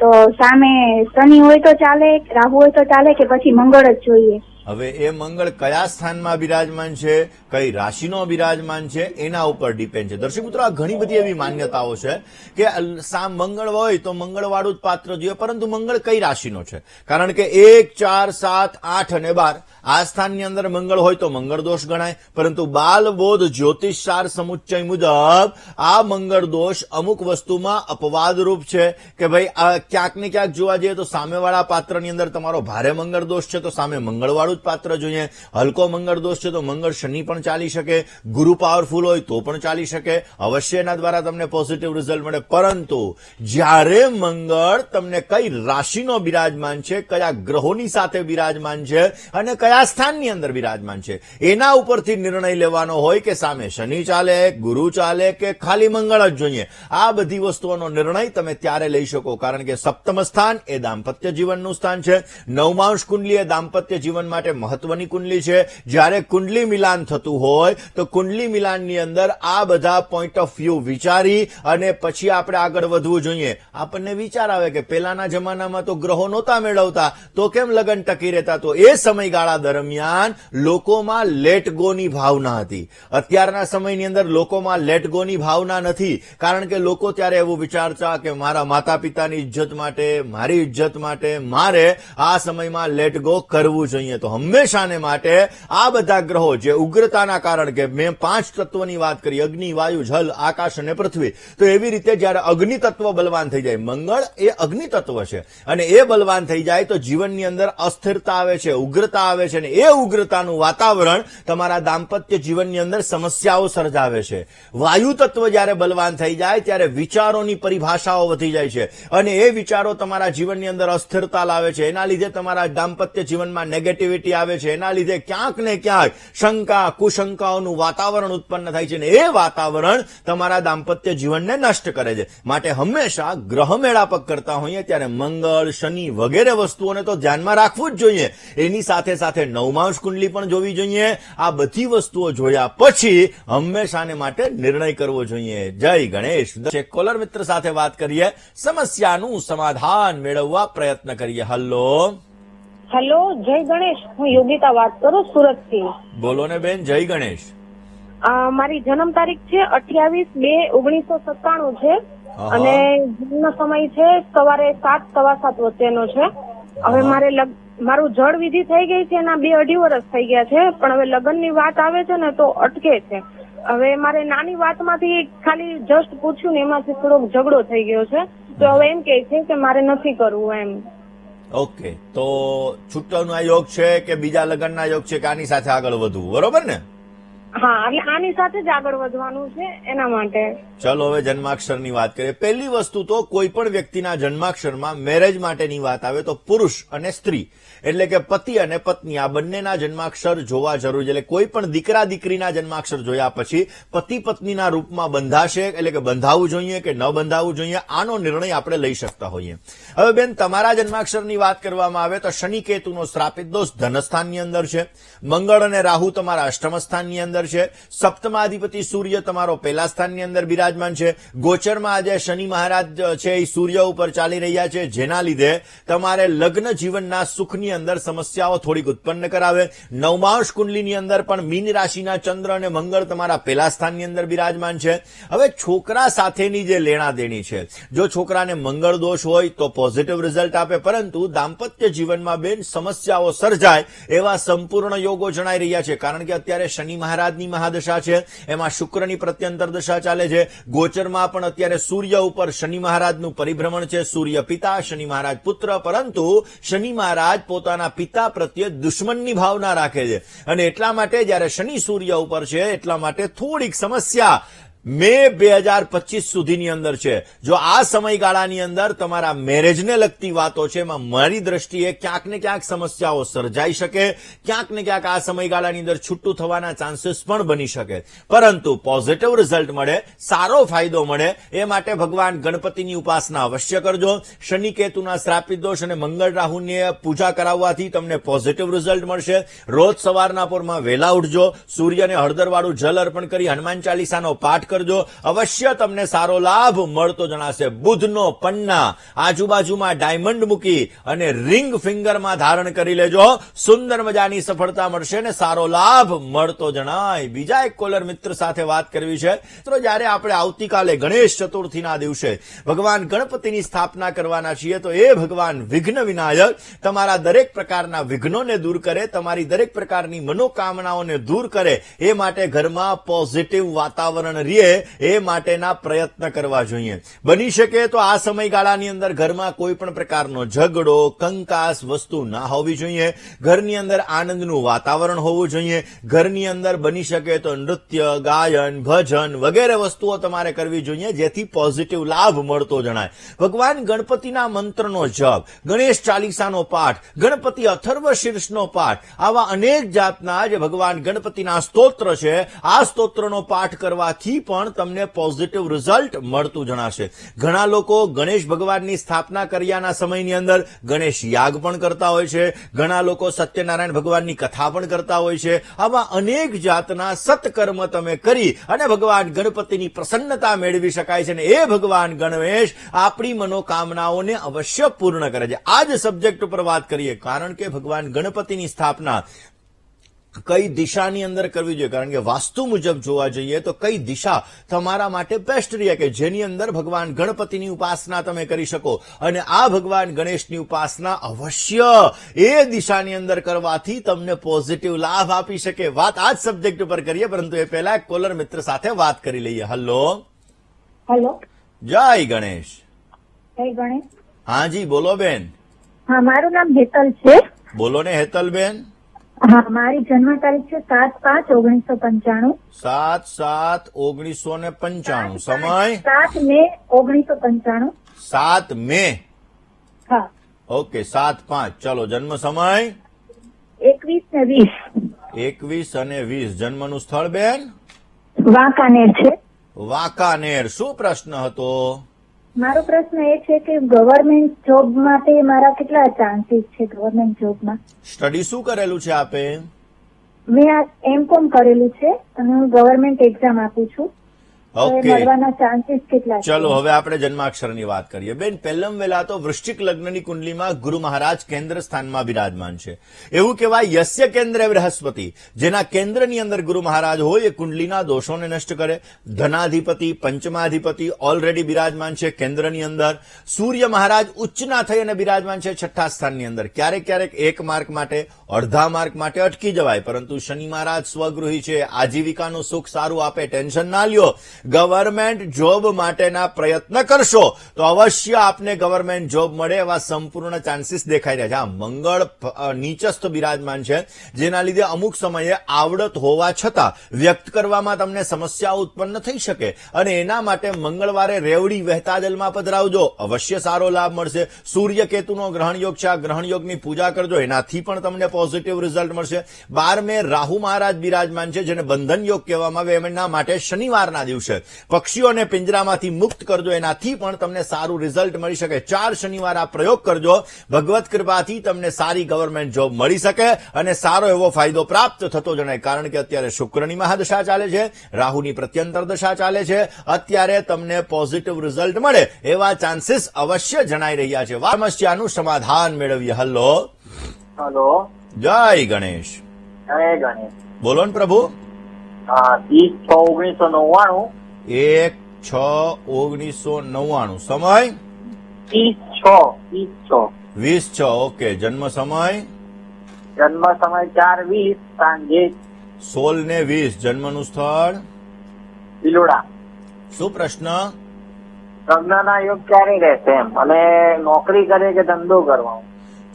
તો સામે શનિ હોય તો ચાલે, રાહુ હોય તો ચાલે, કે પછી મંગળ જ જોઈએ? હવે એ મંગળ કયા સ્થાનમાં બિરાજમાન છે, કઈ રાશિનો બિરાજમાન છે, એના ઉપર ડિપેન્ડ છે. દર્શક મિત્રો, આ ઘણી બધી એવી માન્યતાઓ છે કે મંગળ હોય તો મંગળવાળું જ પાત્ર જોઈએ, પરંતુ મંગળ કઈ રાશિનો છે? કારણ કે 1, 4, 7, 8 અને 12 આ સ્થાનની અંદર મંગળ હોય તો મંગળ દોષ ગણાય, પરંતુ બાલબોધ જ્યોતિષશાસ્ત્ર સમુચ્ચય મુજબ આ મંગળ દોષ અમુક વસ્તુમાં અપવાદરૂપ છે કે ભાઈ ક્યાંક ને ક્યાંક જોવા જઈએ તો સામેવાળા પાત્રની અંદર તમારો ભારે મંગળ દોષ છે તો સામે મંગળવાળું જ પાત્ર જોઈએ, હલકો મંગળ દોષ છે તો મંગળ શનિ પણ ચાલી શકે, ગુરુ પાવરફુલ હોય તો પણ ચાલી શકે, અવશ્ય એના દ્વારા તમને પોઝિટિવ રિઝલ્ટ મળે. પરંતુ જ્યારે મંગળ તમને કઈ રાશિનો બિરાજમાન છે, કયા ગ્રહોની સાથે બિરાજમાન છે અને કયા સ્થાનની અંદર બિરાજમાન છે, એના ઉપરથી નિર્ણય લેવાનો હોય કે સામે શનિ ચાલે, ગુરુ ચાલે કે ખાલી મંગળ જ જોઈએ. આ બધી વસ્તુઓનો નિર્ણય તમે ત્યારે લઈ શકો, કારણ કે સપ્તમ સ્થાન એ દાંપત્ય જીવનનું સ્થાન છે. નવમાંશ કુંડલી એ દાંપત્ય જીવન માટે મહત્વની કુંડલી છે. જ્યારે કુંડલી મિલાન થતું હોય તો કુંડલી મિલાનની અંદર આ બધા પોઈન્ટ ઓફ વ્યૂ વિચારી અને પછી આપણે આગળ વધવું જોઈએ. આપણને વિચાર આવે કે પેલાના જમાનામાં તો ગ્રહો નહોતા મેળવતા તો કેમ લગ્ન ટકી રહેતા? તો એ સમયગાળા દરમિયાન લોકોમાં લેટ ગોની ભાવના હતી. અત્યારના સમયની અંદર લોકોમાં લેટ ગોની ભાવના નથી, કારણ કે લોકો ત્યારે એવું વિચારતા કે મારા માતા પિતાની ઇજ્જત માટે, મારી ઇજ્જત માટે મારે આ સમયમાં લેટ ગો કરવું જોઈએ. તો હંમેશાને માટે આ બધા ગ્રહો જે ઉગ્રતાના કારણ કે મેં 5 તત્વની વાત કરી, અગ્નિ, વાયુ, જલ, આકાશ અને પૃથ્વી, તો એવી રીતે જયારે અગ્નિ તત્વ બલવાન થઈ જાય, મંગળ એ અગ્નિ તત્વ છે અને એ બલવાન થઈ જાય તો જીવનની અંદર અસ્થિરતા આવે છે, ઉગ્રતા આવે છે અને એ ઉગ્રતાનું વાતાવરણ તમારા દાંપત્ય જીવનની અંદર સમસ્યાઓ સર્જાવે છે. વાયુ તત્વ જયારે બલવાન થઈ જાય ત્યારે વિચારોની પરિભાષાઓ વધી જાય છે અને એ વિચારો તમારા જીવનની અંદર અસ્થિરતા લાવે છે. એના લીધે તમારા દાંપત્ય જીવનમાં નેગેટિવિટી આવે છે, એના લીધે ક્યાંક ને ક્યાંક શંકા, કુશંકાઓનું વાતાવરણ ઉત્પન્ન થાય છે અને એ વાતાવરણ તમારા દાંપત્ય જીવનને નષ્ટ કરે છે. માટે હંમેશા ગ્રહ મેળાપક કરતા હોઈએ ત્યારે મંગળ, શનિ વગેરે વસ્તુઓને તો ધ્યાનમાં રાખવું જ જોઈએ. એની સાથે સાથે નવમાંશ કુંડલી પણ જોવી જોઈએ. આ બધી વસ્તુઓ જોયા પછી હંમેશાને માટે નિર્ણય કરવો જોઈએ. જય ગણેશ. કોલર મિત્ર સાથે વાત કરીએ, સમસ્યાનું સમાધાન મેળવવા પ્રયત્ન કરીએ. હેલો, જય ગણેશ. હું યોગિતા વાત કરું સુરતથી. બોલો ને બેન. જય ગણેશ. મારી જન્મ તારીખ છે 28/2/1997 છે અને જન્મ સમય છે સવારે 7 સવા 7 વચ્ચેનો છે. હવે મારું જળ વિધિ થઈ ગઈ છે, એના 2-2.5 વર્ષ થઈ ગયા છે, પણ હવે લગ્નની વાત આવે છે ને તો અટકે છે. હવે મારે નાની વાતમાંથી ખાલી જસ્ટ પૂછ્યું ને એમાંથી થોડોક ઝઘડો થઈ ગયો છે, તો હવે એમ કે છે કે મારે નથી કરવું એમ. ઓકે, તો છૂટવાનો યોગ છે કે બીજા લગ્નના યોગ છે કે આની સાથે આગળ વધવું, બરોબર ને? હા, એટલે આની સાથે જ આગળ વધવાનું છે એના માટે. ચલો હવે જન્માક્ષરની વાત કરીએ. પહેલી વસ્તુ તો કોઈ પણ વ્યક્તિના જન્માક્ષરમાં મેરેજ માટેની વાત આવે તો પુરુષ અને સ્ત્રી એટલે કે પતિ અને પત્ની આ બંનેના જન્માક્ષર જોવા જરૂરી છે. એટલે કોઈ પણ દીકરા દીકરીના જન્માક્ષર જોયા પછી પતિ પત્નીના રૂપમાં બંધાશે એટલે કે બંધાવવું જોઈએ કે ન બંધાવવું જોઈએ, આનો નિર્ણય આપણે લઈ શકતા હોઈએ. હવે બેન, તમારા જન્માક્ષરની વાત કરવામાં આવે તો શનિ કેતુનો શ્રાપિત દોષ ધનસ્થાનની અંદર છે, મંગળ અને રાહુ તમારા અષ્ટમ સ્થાનની અંદર છે, સપ્તમાધિપતિ સૂર્ય તમારો પહેલા સ્થાનની અંદર બિરાજમાન છે, ગોચરમાં આજે શનિ મહારાજ છે એ સૂર્ય ઉપર ચાલી રહ્યા છે, જેના લીધે તમારે લગ્ન જીવનના સુખની અંદર સમસ્યાઓ થોડીક ઉત્પન્ન કરાવે. નવમાંશ કુંડલીની અંદર પણ મીન રાશિના ચંદ્ર અને મંગળ તમારા પહેલા સ્થાનની અંદર બિરાજમાન છે. હવે છોકરા સાથેની જે લેણા દેણી છે, જો છોકરાને મંગળ દોષ હોય તો પોઝિટિવ રિઝલ્ટ આપે, પરંતુ દાંપત્ય જીવનમાં બેન સમસ્યાઓ સર્જાય એવા સંપૂર્ણ યોગો જણાઈ રહ્યા છે. કારણ કે અત્યારે શનિ મહારાજની મહાદશા છે, એમાં શુક્રની પ્રત્યંતર દશા ચાલે છે. ગોચરમાં પણ અત્યારે સૂર્ય ઉપર શનિ મહારાજનું પરિભ્રમણ છે. સૂર્ય પિતા, શનિ મહારાજ પુત્ર, પરંતુ શનિ મહારાજ પોતાના પિતા પ્રત્યે દુશ્મનની ભાવના રાખે છે અને એટલા માટે જયારે શનિ સૂર્ય ઉપર છે એટલા માટે થોડીક સમસ્યા મે 2025 સુધીની અંદર છે. જો આ સમયગાળાની અંદર તમારા મેરેજને લગતી વાતો છે એમાં મારી દ્રષ્ટિએ ક્યાંક ને ક્યાંક સમસ્યાઓ સર્જાઈ શકે, ક્યાંક ને ક્યાંક આ સમયગાળાની અંદર છૂટું થવાના ચાન્સીસ પણ બની શકે, પરંતુ પોઝિટિવ રિઝલ્ટ મળે, સારો ફાયદો મળે એ માટે ભગવાન ગણપતિની ઉપાસના અવશ્ય કરજો. શનિ કેતુના શ્રાપિત દોષ અને મંગળ રાહુની પૂજા કરાવવાથી તમને પોઝિટિવ રિઝલ્ટ મળશે. રોજ સવારના પોરમાં વહેલા ઉઠજો, સૂર્યને હળદરવાળું જલ અર્પણ કરી હનુમાન ચાલીસાનો પાઠ કરજો, અવશ્ય તમને સારો લાભ મળતો જણાશે. બુધનો પન્ના આજુબાજુમાં ડાયમંડ મૂકી અને રિંગ ફિંગરમાં ધારણ કરી લેજો, સુંદર મજાની સફળતા મળશે ને સારો લાભ મળતો જણાય. બીજા એક કોલર મિત્ર સાથે વાત કરવી છે. મિત્રો, જયારે આપણે આવતીકાલે ગણેશ ચતુર્થીના દિવસે ભગવાન ગણપતિની સ્થાપના કરવાના છીએ, તો એ ભગવાન વિઘ્ન વિનાયક તમારા દરેક પ્રકારના વિઘ્નોને દૂર કરે, તમારી દરેક પ્રકારની મનોકામનાઓને દૂર કરે, એ માટે ઘરમાં પોઝિટિવ વાતાવરણ રહે એ માટેના પ્રયત્ન કરવા જોઈએ. બની શકે તો આ સમયગાળાની અંદર ઘરમાં કોઈ પણ પ્રકારનો ઝઘડો, કંકાસ વસ્તુ ના હોવી જોઈએ. ઘરની અંદર આનંદનું વાતાવરણ હોવું જોઈએ. ઘરની અંદર બની શકે તો નૃત્ય, ગાયન, ભજન વગેરે વસ્તુઓ તમારે કરવી જોઈએ, જેથી પોઝિટિવ લાભ મળતો જણાય. ભગવાન ગણપતિના મંત્રનો જપ, ગણેશ ચાલીસાનો પાઠ, ગણપતિ અથર્વ શીર્ષનો પાઠ, આવા અનેક જાતના જે ભગવાન ગણપતિના સ્તોત્ર છે, આ સ્તોત્રનો પાઠ કરવાથી પણ તમને પોઝિટિવ રિઝલ્ટ મળતું જણાશે. ઘણા લોકો ગણેશ ભગવાનની સ્થાપના કર્યાના સમયની અંદર ગણેશ યાગ પણ કરતા હોય છે. ઘણા લોકો સત્યનારાયણ ભગવાનની કથા પણ કરતા હોય છે. આવા અનેક જાતના સત્કર્મ તમે કરી અને ભગવાન ગણપતિની પ્રસન્નતા મેળવી શકાય છે, અને એ ભગવાન ગણેશ આપણી મનોકામનાઓને અવશ્ય પૂર્ણ કરે છે. આ જ સબ્જેક્ટ ઉપર વાત કરીએ, કારણ કે ભગવાન ગણપતિની સ્થાપના કઈ દિશાની અંદર કરવી જોઈએ, કારણ કે વાસ્તુ મુજબ જોવા જઈએ તો કઈ દિશા તમારા માટે બેસ્ટ રહે કે જેની અંદર ભગવાન ગણપતિની ઉપાસના તમે કરી શકો, અને આ ભગવાન ગણેશની ઉપાસના અવશ્ય એ દિશાની અંદર કરવાથી તમને પોઝિટિવ લાભ આપી શકે. વાત આ જ સબ્જેક્ટ ઉપર કરીએ, પરંતુ એ પહેલા એક કોલર મિત્ર સાથે વાત કરી લઈએ. હેલો. હેલો. જય ગણેશ. જય ગણેશ. હાજી, બોલો બેન. હા, મારું નામ હેતલ છે. બોલો ને હેતલબેન. હા, મારી જન્મ તારીખ છે 7/5/1995. 7/7/1995. સમય 7 મે 1995. 7 મે. હા. ઓકે, 7/5. ચલો, જન્મ સમય 21 ને 20. 21 અને 20. જન્મનું સ્થળ બેન વાંકાનેર છે. વાંકાનેર. શું પ્રશ્ન હતો? મારો પ્રશ્ન એ છે કે ગવર્મેન્ટ જોબ માટે મારા કેટલા ચાન્સીસ છે ગવર્મેન્ટ જોબમાં? સ્ટડી શું કરેલું છે આપે? મેં આ M.Com કરેલું છે અને હું ગવર્મેન્ટ એક્ઝામ આપું છું. ઓકે, મળવાના ચાન્સીસ કેટલા છે? ચલો હવે આપણે જન્માક્ષરની વાત કરીએ. બેન, પહેલમ વેલા તો વૃશ્ચિક લગ્નની કુંડલીમાં ગુરુ મહારાજ કેન્દ્ર સ્થાનમાં બિરાજમાન છે. એવું કહેવાય યસ્ય કેન્દ્રે બૃહસ્પતિ, જેના કેન્દ્રની અંદર ગુરુ મહારાજ હોય એ કુંડલીના દોષોને નષ્ટ કરે. ધનાધિપતિ, પંચમાધિપતિ ઓલરેડી બિરાજમાન છે કેન્દ્રની અંદર. સૂર્ય મહારાજ ઉચ્ચના થઈ અને બિરાજમાન છે છઠ્ઠા સ્થાનની અંદર. ક્યારેક ક્યારેક એક માર્ક માટે, અડધા માર્ક માટે અટકી જવાય, પરંતુ શનિ મહારાજ સ્વગૃહી છે, આજીવિકાનું સુખ સારું આપે, ટેન્શન ના લ્યો. ગવર્મેન્ટ જોબ માટેના પ્રયત્ન કરશો તો અવશ્ય આપને ગવર્મેન્ટ જોબ મળે એવા સંપૂર્ણ ચાન્સીસ દેખાઈ રહ્યા છે. આ મંગળ નીચસ્થ બિરાજમાન છે, જેના લીધે અમુક સમયે આવડત હોવા છતાં વ્યક્ત કરવામાં તમને સમસ્યાઓ ઉત્પન્ન થઈ શકે, અને એના માટે મંગળવારે રેવડી વહેતા જલમાં પધરાવજો, અવશ્ય સારો લાભ મળશે. સૂર્ય કેતુનો ગ્રહણ યોગ છે, આ ગ્રહણ યોગની પૂજા કરજો, એનાથી પણ તમને પોઝિટિવ રિઝલ્ટ મળશે. 12 મે રાહુ મહારાજ બિરાજમાન છે, જેને બંધન યોગ કહેવામાં આવે, એમના માટે શનિવારના દિવસે પક્ષીઓને પિંજરામાંથી મુક્ત કરજો, એનાથી પણ તમને સારું રિઝલ્ટ મળી શકે. 4 શનિવાર આ પ્રયોગ કરજો, ભગવત કૃપાથી તમને સારી ગવર્મેન્ટ જોબ મળી શકે અને સારો એવો ફાયદો પ્રાપ્ત થતો જણાય. કારણ કે અત્યારે શુક્રની મહાદશા ચાલે છે, રાહુની પ્રત્યંતર દશા ચાલે છે, અત્યારે તમને પોઝિટિવ રિઝલ્ટ મળે એવા ચાન્સીસ અવશ્ય જણાઈ રહ્યા છે. સમસ્યાનું સમાધાન મેળવીએ. હલો. હેલો. જય ગણેશ. જય ગણેશ. બોલો ને પ્રભુ. 30/6/1999. 1/6/1999. સમય 30/6. ઓકે. જન્મ સમય જન્મ સમય 4:20 સાંજે 16 ને 20. જન્મનું સ્થળ ભિલોડા. શું પ્રશ્ન? લગ્નના યોગ ક્યારે રહેશે એમ, અને નોકરી કરે કે ધંધો કરવાનો?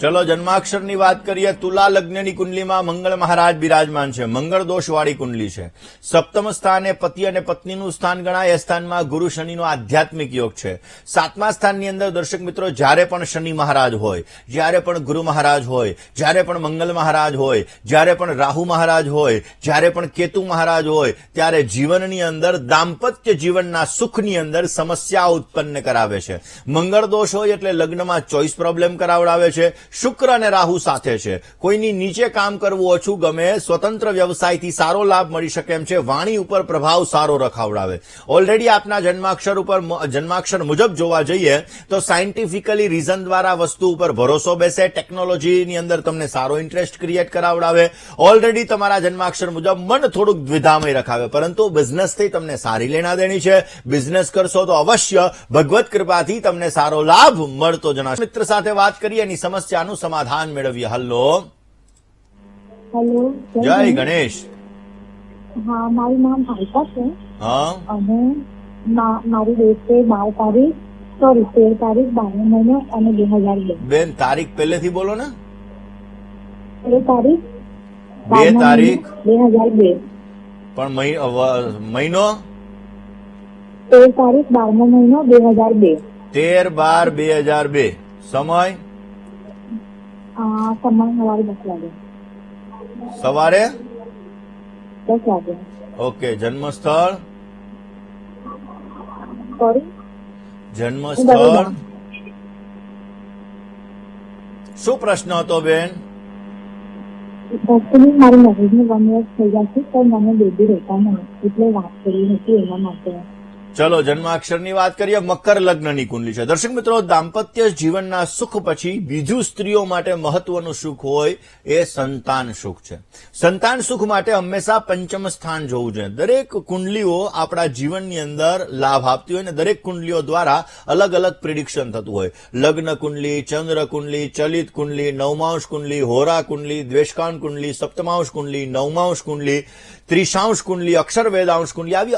ચલો જન્માક્ષરની વાત કરીએ. તુલા લગ્નની કુંડલીમાં મંગળ મહારાજ બિરાજમાન છે, મંગળ દોષવાળી કુંડલી છે. સપ્તમ સ્થાને પતિ અને પત્નીનું સ્થાન ગણાય, એ સ્થાનમાં ગુરુ શનિનો આધ્યાત્મિક યોગ છે. 7મા સ્થાનની અંદર દર્શક મિત્રો જ્યારે પણ શનિ મહારાજ હોય, જ્યારે પણ ગુરુ મહારાજ હોય, જ્યારે પણ મંગળ મહારાજ હોય, જ્યારે પણ રાહુ મહારાજ હોય, જ્યારે પણ કેતુ મહારાજ હોય, ત્યારે જીવનની અંદર દાંપત્ય જીવનના સુખની અંદર સમસ્યા ઉત્પન્ન કરાવે છે. મંગળ દોષ હોય એટલે લગ્નમાં ચોઇસ પ્રોબ્લેમ કરાવડાવે છે. શુક્ર અને રાહુ સાથે છે. કોઈની નીચે કામ કરવું ઓછું ગમે, સ્વતંત્ર વ્યવસાયથી સારો લાભ મળી શકે એમ છે. વાણી ઉપર પ્રભાવ સારો રખાવડાવે. ઓલરેડી આપના જન્માક્ષર મુજબ જોવા જઈએ તો સાયન્ટિફિકલી રીઝન દ્વારા વસ્તુ ઉપર ભરોસો બેસે, ટેકનોલોજીની અંદર તમને સારો ઇન્ટરેસ્ટ ક્રિએટ કરાવડાવે. ઓલરેડી તમારા જન્માક્ષર મુજબ મન થોડુંક દ્વિધામય રખાવે, પરંતુ બિઝનેસથી તમને સારી લેણા દેણી છે. બિઝનેસ કરશો તો અવશ્ય ભગવત કૃપાથી તમને સારો લાભ મળતો જણાશે. મિત્ર સાથે વાત કરીએ, એની સમસ્યાનું સમાધાન મેળવીએ. હલો, હેલો, જય ગણેશ. હા, મારું નામ ભાઈકા છે હા, અને મારી ડેટ છે 13 તારીખ 12 મહિનો અને 2002. બેન તારીખ પહેલેથી બોલો ને. 13 તારીખ 2 તારીખ 2002. પણ મહિનો 13 તારીખ 12 મહિનો 2002. 13/12/2002. સમય સમય સવારે 10 સવારે. વાગે 10 વાગે. ઓકે. જન્મસ્થળ સોરી, જન્મસ્થળ શું પ્રશ્ન હતો બેન? એકચ્યુઅલી મારી મેરેજને 1 year થઈ ગયા છે, તો મને બેબી રહેતા નહીં, એટલે વાત કરી હતી એના માટે. ચલો જન્માક્ષરની વાત કરીએ. મકર લગ્નની કુંડલી છે. દર્શક મિત્રો, દાંપત્ય જીવનના સુખ પછી બીજું સ્ત્રીઓ માટે મહત્વનું સુખ હોય એ સંતાન સુખ છે. સંતાન સુખ માટે હંમેશા પંચમ સ્થાન જોવું જોઈએ. દરેક કુંડલીઓ આપણા જીવનની અંદર લાભ આપતી હોય ને દરેક કુંડલીઓ દ્વારા અલગ અલગ પ્રિડિક્શન થતું હોય. લગ્ન કુંડલી, ચંદ્ર કુંડલી, ચલિત કુંડલી, નવમાંશ કુંડલી, હોરા કુંડલી, દ્વેષકાન કુંડલી, સપ્તમાંશ કુંડલી, નવમાંશ કુંડલી, ત્રિશાંશ કુંડલી, અક્ષર વેદાંશ કુંડલી, આવી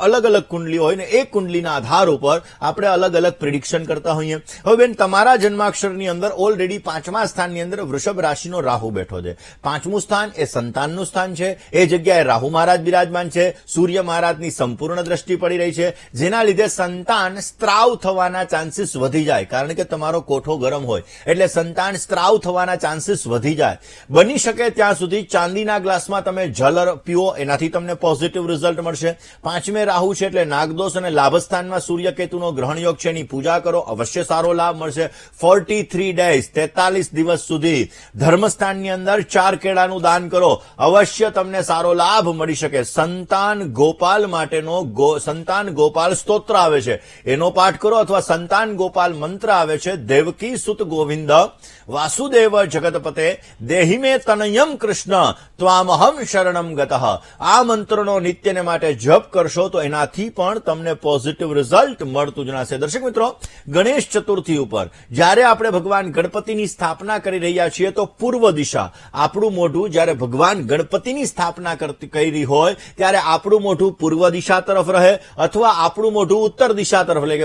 અલગ અલગ કુંડલીઓ હોય ને એ કુંડલીના આધાર ઉપર આપણે અલગ અલગ પ્રિડિક્શન કરતા હોઈએ. હવે બેન, તમારા જન્માક્ષરની અંદર ઓલરેડી 5મા સ્થાનની અંદર વૃષભ રાશિનો રાહુ બેઠો છે. 5મું સ્થાન એ સંતાનનું સ્થાન છે. એ જગ્યાએ રાહુ મહારાજ બિરાજમાન છે. સૂર્ય મહારાજની સંપૂર્ણ દ્રષ્ટિ પડી રહી છે, જેના લીધે સંતાન સ્ત્રાવ થવાના ચાન્સીસ વધી જાય. કારણ કે તમારો કોઠો ગરમ હોય એટલે સંતાન સ્ત્રાવ થવાના ચાન્સીસ વધી જાય. બની શકે ત્યાં સુધી ચાંદીના ગ્લાસમાં તમે જલ પીવો, એનાથી તમને પોઝિટિવ રિઝલ્ટ મળશે. 5મે રાહુ છે એટલે નાગદોષ અને લાભસ્થાનમાં સૂર્યકેતુનો ગ્રહણ યોગ છે, એની પૂજા કરો, અવશ્ય સારો લાભ મળશે. 43 ડેઝ 43 દિવસ સુધી ધર્મસ્થાનની અંદર 4 કેળાનું દાન કરો, અવશ્ય તમને સારો લાભ મળી શકે. સંતાન ગોપાલ માટેનો સંતાન ગોપાલ સ્તોત્ર આવે છે, એનો પાઠ કરો, અથવા સંતાન ગોપાલ મંત્ર આવે છે, દેવકી સુત ગોવિંદ વાસુદેવ જગતપતે દેહિમે તનયમ કૃષ્ણ ત્વામહમ શરણમ ગતઃ. આ મંત્રનો નિત્યને માટે જપ કરશો તો એનાથી પણ તમને પોઝિટિવ રિઝલ્ટ મળતું જણાશે. દર્શક મિત્રો, ગણેશ ચતુર્થી ઉપર જ્યારે આપણે ભગવાન ગણપતિની સ્થાપના કરી રહ્યા છીએ તો પૂર્વ દિશા, આપણું મોઢું જ્યારે ભગવાન ગણપતિની સ્થાપના કરી હોય ત્યારે આપણું મોઢું પૂર્વ દિશા તરફ રહે, અથવા આપણું મોઢું ઉત્તર દિશા તરફ રહે.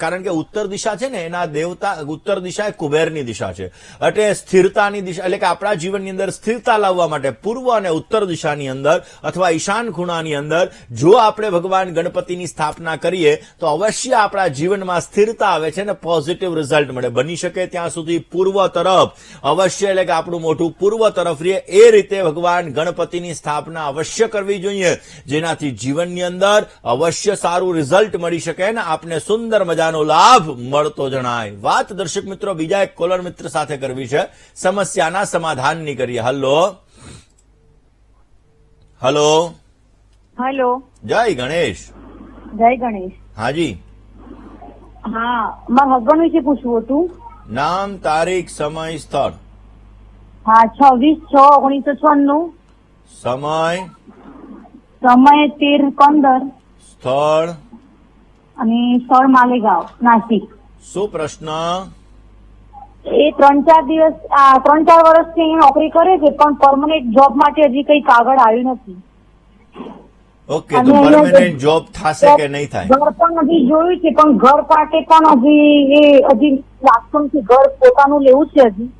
કારણ કે ઉત્તર દિશા છે ને એના દેવતા, ઉત્તર દિશા એ કુબેરની દિશા છે, એટલે સ્થિરતાની દિશા, એટલે કે આપણા જીવનની અંદર સ્થિરતા લાવવા માટે પૂર્વ અને ઉત્તર દિશાની અંદર અથવા ઈશાન ખૂણાની અંદર જો આપણે ભગવાન ગણપતિની સ્થાપના કરીએ તો અવશ્ય આપણા જીવનમાં સ્થિરતા આવે છે અને પોઝિટિવ રિઝલ્ટ મળે. બની શકે ત્યાં સુધી પૂર્વ તરફ અવશ્ય, એટલે કે આપણું મોઢું પૂર્વ તરફ રહે, એ રીતે ભગવાન ગણપતિની સ્થાપના અવશ્ય કરવી જોઈએ, જેનાથી જીવનની અંદર અવશ્ય સારું રિઝલ્ટ મળી શકે અને આપને સુંદર મજાનો લાભ મળતો જણાય. વાત દર્શક મિત્રો બીજા એક કોલર મિત્ર સાથે કરવી છે, સમસ્યાના સમાધાનની કરીએ. હલો, હલો, હેલો, જય ગણેશ. જય ગણેશ. હાજી, હા, મારા હસબન્ડ વિશે પૂછવું હતું. નામ, તારીખ, સમય, સ્થળ. હા, 26/6/1996. સમય, સમય 13:15 સ્થળ, અને સ્થળ માલેગાંવ, નાસિક. શું પ્રશ્ન? એ 3-4 વર્ષથી અહીંયા નોકરી કરે છે, પણ પરમનન્ટ જોબ માટે હજી કઈ કાગળ આવ્યું નથી. ઓકે, તો પરમેનન્ટ જોબ થશે કે નહીં થાય? ઘર પણ હજી જોયું છે, પણ ઘર માટે પણ હજી લાગતું નથી. ઘર પોતાનું લેવું છે હજી.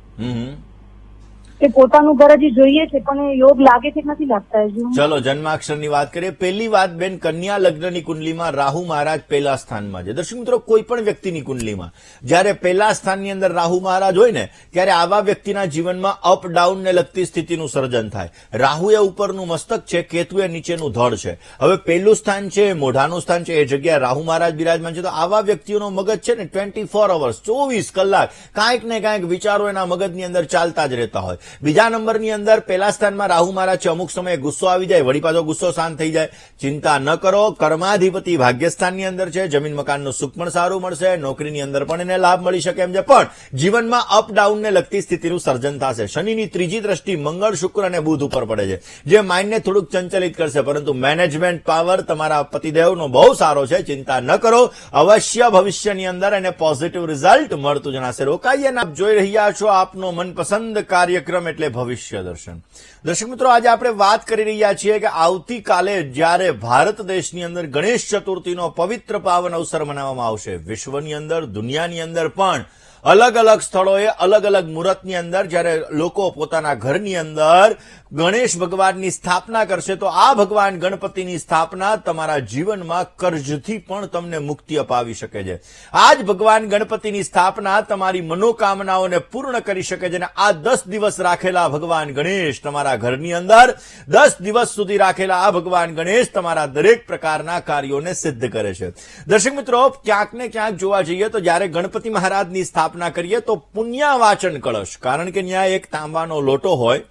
એ પોતાનું ઘર હજી જોઈએ છે, પણ એ યોગ લાગે છે કે નથી લાગતા હજુ? ચલો જન્માક્ષરની વાત કરીએ. પહેલી વાત બેન, કન્યા લગ્નની કુંડલીમાં રાહુ મહારાજ પહેલા સ્થાનમાં છે. દર્શક મિત્રો, કોઈ પણ વ્યક્તિની કુંડલીમાં જયારે પહેલા સ્થાનની અંદર રાહુ મહારાજ હોય ને, ત્યારે આવા વ્યક્તિના જીવનમાં અપ ડાઉન ને લગતી સ્થિતિનું સર્જન થાય. રાહુ એ ઉપરનું મસ્તક છે, કેતુ એ નીચેનું ધડ છે. હવે પહેલું સ્થાન છે, મોઢાનું સ્થાન છે, એ જગ્યાએ રાહુ મહારાજ બિરાજમાન છે. તો આવા વ્યક્તિઓનો મગજ છે ને 24 અવર્સ 24 કલાક કાંઈક ને કાંઈક વિચારો એના મગજની અંદર ચાલતા જ રહેતા હોય. બીજા નંબરની અંદર પહેલા સ્થાનમાં રાહુ મહારાજ છે. અમુક સમયે ગુસ્સો આવી જાય, વળી પાછો ગુસ્સો શાંત થઈ જાય. ચિંતા ન કરો, કર્માધિપતિ ભાગ્યસ્થાનની અંદર છે. જમીન મકાનનું સુખ પણ સારું મળશે, નોકરીની અંદર પણ એને લાભ મળી શકે એમ છે. પણ જીવનમાં અપ ડાઉન ને લગતી સ્થિતિનું સર્જન થશે. શનિની ત્રીજી દ્રષ્ટિ મંગળ, શુક્ર અને બુધ ઉપર પડે છે, જે માઇન્ડને થોડુંક ચંચલિત કરશે. પરંતુ મેનેજમેન્ટ પાવર તમારા પતિદેવનો બહુ સારો છે. ચિંતા ન કરો, અવશ્ય ભવિષ્યની અંદર એને પોઝિટિવ રિઝલ્ટ મળતું જણાશે. રોકાઈએ ને આપ જોઈ રહ્યા છો આપનો મનપસંદ કાર્યક્રમ એટલે ભવિષ્ય દર્શન. દર્શક મિત્રો, આજે આપણે વાત કરી રહ્યા છીએ કે આવતીકાલે જ્યારે ભારત દેશની અંદર ગણેશ ચતુર્થીનો પવિત્ર પાવન અવસર મનાવવામાં આવશે, વિશ્વની અંદર, દુનિયાની અંદર પણ અલગ અલગ સ્થળોએ અલગ અલગ મુહૂર્તની અંદર જ્યારે લોકો પોતાના ઘરની અંદર ગણેશ ભગવાનની સ્થાપના કરશે, તો આ ભગવાન ગણપતિની સ્થાપના તમારા જીવનમાં કર્જથી પણ તમને મુક્તિ અપાવી શકે છે. આ જ ભગવાન ગણપતિની સ્થાપના તમારી મનોકામનાઓને પૂર્ણ કરી શકે છે. અને આ 10 દિવસ રાખેલા ભગવાન ગણેશ તમારા ઘરની અંદર 10 દિવસ સુધી રાખેલા આ ભગવાન ગણેશ તમારા દરેક પ્રકારના કાર્યોને સિદ્ધ કરે છે. દર્શક મિત્રો, ક્યાંક ને ક્યાંક જોવા જઈએ તો જ્યારે ગણપતિ મહારાજની સ્થાપના કરીએ તો પુણ્યવાચન કળશ, કારણ કે ત્યાં એક તાંબાનો લોટો હોય,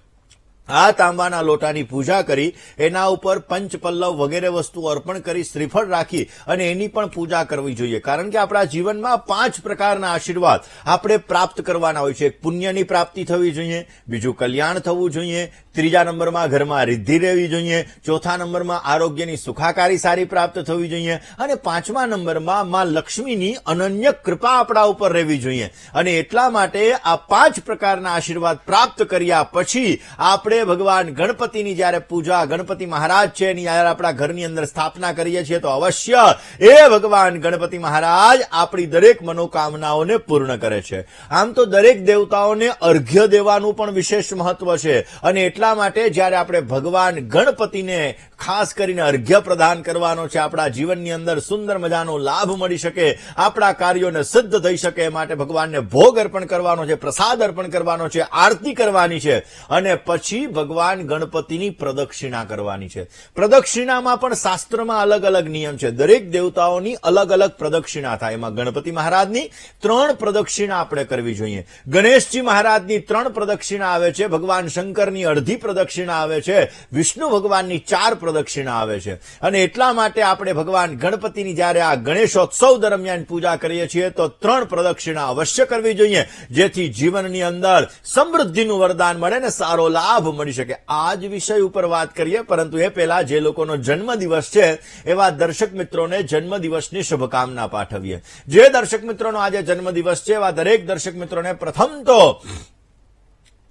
આ તાંબાના લોટાની પૂજા કરી એના ઉપર પંચપલ્લવ વગેરે વસ્તુ અર્પણ કરી શ્રીફળ રાખી અને એની પણ પૂજા કરવી જોઈએ. કારણ કે આપણા જીવનમાં 5 પ્રકારના આશીર્વાદ આપણે પ્રાપ્ત કરવાના હોય છે. એક પુણ્યની પ્રાપ્તિ થવી જોઈએ, બીજું કલ્યાણ થવું જોઈએ, ત્રીજા નંબરમાં ઘરમાં રિદ્ધિ રહેવી જોઈએ, ચોથા નંબરમાં આરોગ્યની સુખાકારી સારી પ્રાપ્ત થવી જોઈએ, અને 5મા નંબરમાં માં લક્ષ્મીની અનન્ય કૃપા આપણા ઉપર રહેવી જોઈએ. અને એટલા માટે આ 5 પ્રકારના આશીર્વાદ પ્રાપ્ત કર્યા પછી આપણે ભગવાન ગણપતિની જ્યારે પૂજા, ગણપતિ મહારાજ છે એની જ્યારે આપણા ઘરની અંદર સ્થાપના કરીએ છીએ તો અવશ્ય એ ભગવાન ગણપતિ મહારાજ આપણી દરેક મનોકામનાઓને પૂર્ણ કરે છે. આમ તો દરેક દેવતાઓને અર્ઘ્ય દેવાનું પણ વિશેષ મહત્વ છે, અને એટલા માટે જ્યારે આપણે ભગવાન ગણપતિને ખાસ કરીને અર્ઘ્ય પ્રદાન કરવાનો છે, આપણા જીવનની અંદર સુંદર મજાનો લાભ મળી શકે, આપણા કાર્યોને સિદ્ધ થઈ શકે એ માટે ભગવાનને ભોગ અર્પણ કરવાનો છે, પ્રસાદ અર્પણ કરવાનો છે, આરતી કરવાની છે, અને પછી ભગવાન ગણપતિની પ્રદક્ષિણા કરવાની છે. પ્રદક્ષિણામાં પણ શાસ્ત્રમાં અલગ અલગ નિયમ છે. દરેક દેવતાઓની અલગ અલગ પ્રદક્ષિણા થાય. એમાં ગણપતિ મહારાજની 3 પ્રદક્ષિણા આપણે કરવી જોઈએ. ગણેશજી મહારાજની 3 પ્રદક્ષિણા આવે છે, ભગવાન શંકરની અડધી પ્રદક્ષિણા આવે છે, વિષ્ણુ ભગવાનની 4 પ્રદક્ષિણા આવે છે. અને એટલા માટે આપણે ભગવાન ગણપતિની જ્યારે આ ગણેશોત્સવ દરમિયાન પૂજા કરીએ છીએ તો 3 પ્રદક્ષિણા અવશ્ય કરવી જોઈએ, જેથી જીવનની અંદર સમૃદ્ધિનું વરદાન મળે ને સારો લાભ મળી શકે. આ જ વિષય ઉપર વાત કરીએ, પરંતુ એ પહેલા જે લોકોનો જન્મદિવસ છે એવા દર્શક મિત્રોને જન્મદિવસની શુભકામના પાઠવીએ. જે દર્શક મિત્રોનો આજે જન્મદિવસ છે એવા દરેક દર્શક મિત્રોને પ્રથમ તો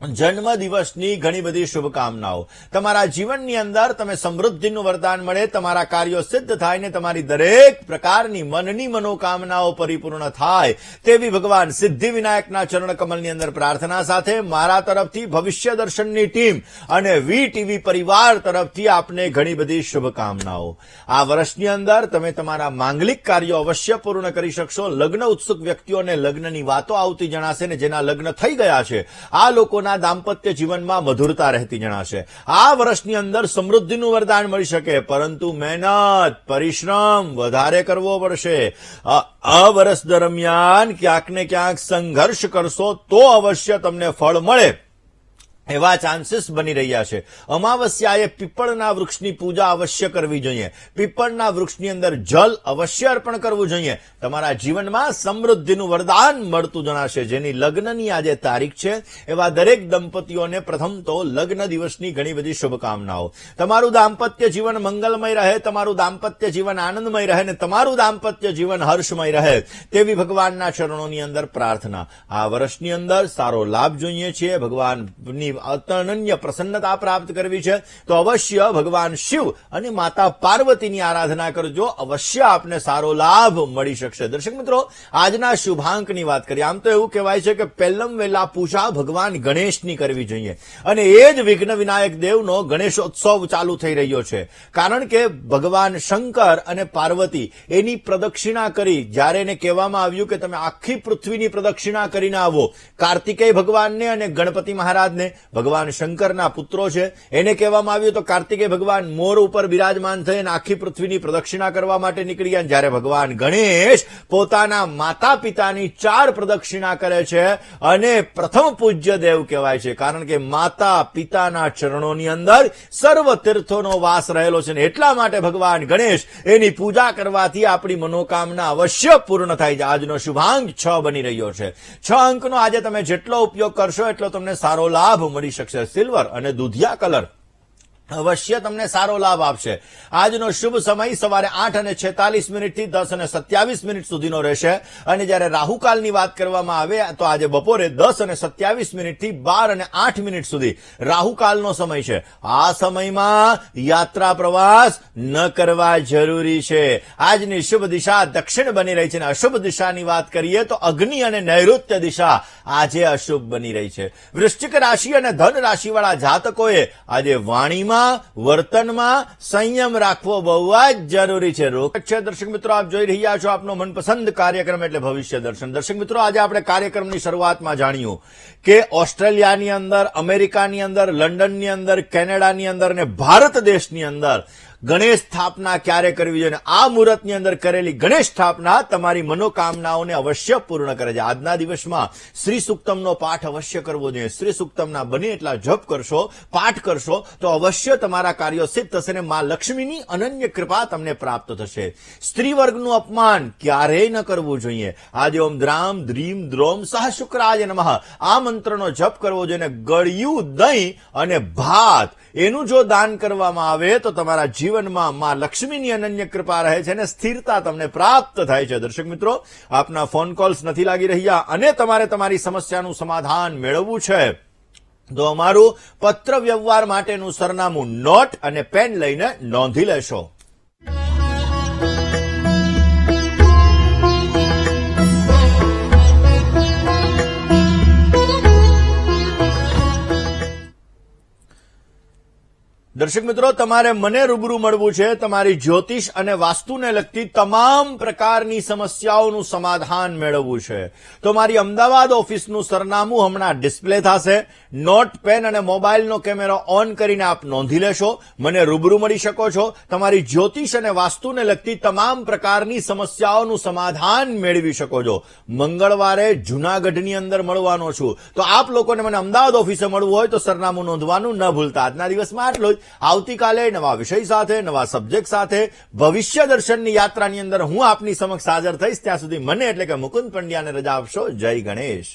જન્મદિવસની ઘણી બધી શુભકામનાઓ. તમારા જીવનની અંદર તમે સમૃદ્ધિનું વરદાન મળે, તમારા કાર્યો સિદ્ધ થાય ને તમારી દરેક પ્રકારની મનની મનોકામનાઓ પરિપૂર્ણ થાય તેવી ભગવાન સિદ્ધિ વિનાયકના ચરણ કમલની અંદર પ્રાર્થના સાથે મારા તરફથી, ભવિષ્ય દર્શનની ટીમ અને વીટીવી પરિવાર તરફથી આપને ઘણી બધી શુભકામનાઓ. આ વર્ષની અંદર તમે તમારા માંગલિક કાર્યો અવશ્ય પૂર્ણ કરી શકશો. લગ્ન ઉત્સુક વ્યક્તિઓને લગ્નની વાતો આવતી જણાશે ને જેના લગ્ન થઈ ગયા છે આ લોકો દાંપત્ય જીવનમાં મધુરતા રહેતી જણાશે. આ વર્ષની અંદર સમૃદ્ધિનું વરદાન મળી શકે, પરંતુ મહેનત, પરિશ્રમ વધારે કરવો પડશે. આ વર્ષ દરમિયાન ક્યાંક ને ક્યાંક સંઘર્ષ કરશો તો અવશ્ય તમને ફળ મળે એવા ચાન્સીસ બની રહ્યા છે. અમાવસ્યાએ પીપળના વૃક્ષની પૂજા અવશ્ય કરવી જોઈએ. પીપળના વૃક્ષની અંદર જલ અવશ્ય અર્પણ કરવું જોઈએ. તમારા જીવનમાં સમૃદ્ધિનું વરદાન મળતું જણાશે. જેની લગ્નની આજે તારીખ છે એવા દરેક દંપતીઓને પ્રથમ તો લગ્ન દિવસની ઘણી બધી શુભકામનાઓ. તમારું દાંપત્ય જીવન મંગલમય રહે, તમારું દાંપત્ય જીવન આનંદમય રહે ને તમારું દાંપત્ય જીવન હર્ષમય રહે તેવી ભગવાનના ચરણોની અંદર પ્રાર્થના. આ વર્ષની અંદર સારો લાભ જોઈએ છીએ. ભગવાનની અનન્ય પ્રસન્નતા પ્રાપ્ત કરવી છે તો અવશ્ય ભગવાન શિવ અને માતા પાર્વતીની આરાધના કરજો, અવશ્ય આપને સારો લાભ મળી શકશે. દર્શક મિત્રો, આજના શુભાંકની વાત કરીએ. આમ તો એવું કહેવાય છે કે પહેલમ વેલા પૂજા ભગવાન ગણેશની કરવી જોઈએ અને એ જ વિઘ્ન વિનાયક દેવનો ગણેશોત્સવ ચાલુ થઈ રહ્યો છે. કારણ કે ભગવાન શંકર અને પાર્વતી એની પ્રદક્ષિણા કરી, જ્યારે એને કહેવામાં આવ્યું કે તમે આખી પૃથ્વીની પ્રદક્ષિણા કરીને આવો. કાર્તિકેય ભગવાનને અને ગણપતિ મહારાજને ભગવાન શંકરના પુત્રો છે, એને કહેવામાં આવ્યું તો કાર્તિકેય ભગવાન મોર ઉપર બિરાજમાન થઈ અને આખી પૃથ્વીની પ્રદક્ષિણા કરવા માટે નીકળી ગયા. જ્યારે ભગવાન ગણેશ પોતાના માતા પિતાની 4 પ્રદક્ષિણા કરે છે અને પ્રથમ પૂજ્ય દેવ કહેવાય છે. કારણ કે માતા પિતાના ચરણોની અંદર સર્વ તીર્થોનો વાસ રહેલો છે ને એટલા માટે ભગવાન ગણેશ એની પૂજા કરવાથી આપણી મનોકામના અવશ્ય પૂર્ણ થાય છે. આજનો શુભાંક 6 બની રહ્યો છે. 6 અંકનો આજે તમે જેટલો ઉપયોગ કરશો એટલો તમને સારો લાભ મળી શકશે. સિલ્વર અને દૂધિયા કલર અવશ્ય તમને સારો લાભ આપશે. આજનો શુભ સમય સવારે 8:46 થી 10:27 સુધીનો રહેશે અને જ્યારે રાહુકાલની વાત કરવામાં આવે તો આજે બપોરે 10:27 થી 12:08 સુધી રાહુકાલનો સમય છે. આ સમયમાં યાત્રા પ્રવાસ ન કરવા જરૂરી છે. આજની શુભ દિશા દક્ષિણ બની રહી છે અને અશુભ દિશાની વાત કરીએ તો અગ્નિ અને નૈઋત્ય દિશા આજે અશુભ બની રહી છે. વૃશ્ચિક રાશિ અને ધન રાશિવાળા જાતકોએ આજે વાણીમાં વર્તનમાં સંયમ રાખવો બહુ જ જરૂરી છે. રોકડ છે. દર્શક મિત્રો, આપ જોઈ રહ્યા છો આપનો મનપસંદ કાર્યક્રમ એટલે ભવિષ્ય દર્શન. દર્શક મિત્રો, આજે આપણે કાર્યક્રમની શરૂઆતમાં જાણ્યું કે ઓસ્ટ્રેલિયાની અંદર, અમેરિકાની અંદર, લંડનની અંદર, કેનેડાની અંદર અને ભારત દેશની અંદર ગણેશ સ્થાપના ક્યારે કરવી જોઈએ. આ મુહૂર્તની અંદર કરેલી ગણેશ સ્થાપના તમારી મનોકામનાઓને અવશ્ય પૂર્ણ કરે છે. આજના દિવસમાં શ્રી સુક્તમનો પાઠ અવશ્ય કરવો જોઈએ. શ્રી સુક્તમના બને એટલા જપ કરશો, પાઠ કરશો તો અવશ્ય તમારા કાર્યો સિદ્ધ થશે અને મા લક્ષ્મીની અનન્ય કૃપા તમને પ્રાપ્ત થશે. સ્ત્રી વર્ગનું અપમાન ક્યારેય ન કરવું જોઈએ. આજે ઓમ દ્રામ દ્રીમ દ્રોમ સહ શુક્રાય નમઃ આ મંત્રનો જપ કરવો જોઈએ. ગળ્યું દહીં અને ભાત એનું જો દાન કરવામાં આવે તો તમારા જીવનમાં માં લક્ષ્મીની અનન્ય કૃપા રહે છે અને સ્થિરતા તમને પ્રાપ્ત થાય છે. દર્શક મિત્રો, આપના ફોન કોલ્સ નથી લાગી રહ્યા અને તમારે તમારી સમસ્યાનું સમાધાન મેળવવું છે તો અમારું પત્ર વ્યવહાર માટેનું સરનામું નોટ અને પેન લઈને નોંધી લેશો. દર્શક મિત્રો, તમારે મને રૂબરૂ મળવું છે તમારી જ્યોતિષ અને વાસ્તુને લગતી તમામ પ્રકારની સમસ્યાઓનું સમાધાન મેળવવું છે તો મારી અમદાવાદ ઓફિસનું સરનામું હમણાં ડિસ્પ્લે થશે. નોટ, પેન અને મોબાઈલનો કેમેરો ઓન કરીને આપ નોંધી લેશો. મને રૂબરૂ મળી શકો છો. તમારી જ્યોતિષ અને વાસ્તુને લગતી તમામ પ્રકારની સમસ્યાઓનું સમાધાન મેળવી શકો છો. મંગળવારે જૂનાગઢની અંદર મળવાનો છું તો આપ લોકોને મને અમદાવાદ ઓફિસે મળવું હોય તો સરનામું નોંધવાનું ન ભૂલતા. આજના દિવસમાં આટલું જ. આવતીકાલે નવા વિષય સાથે, નવા સબ્જેક્ટ સાથે ભવિષ્ય દર્શનની યાત્રાની અંદર હું આપની સમક્ષ હાજર થઈશ. ત્યાં સુધી મને એટલે કે મુકુંદ પંડ્યાને રજા આપશો. જય ગણેશ.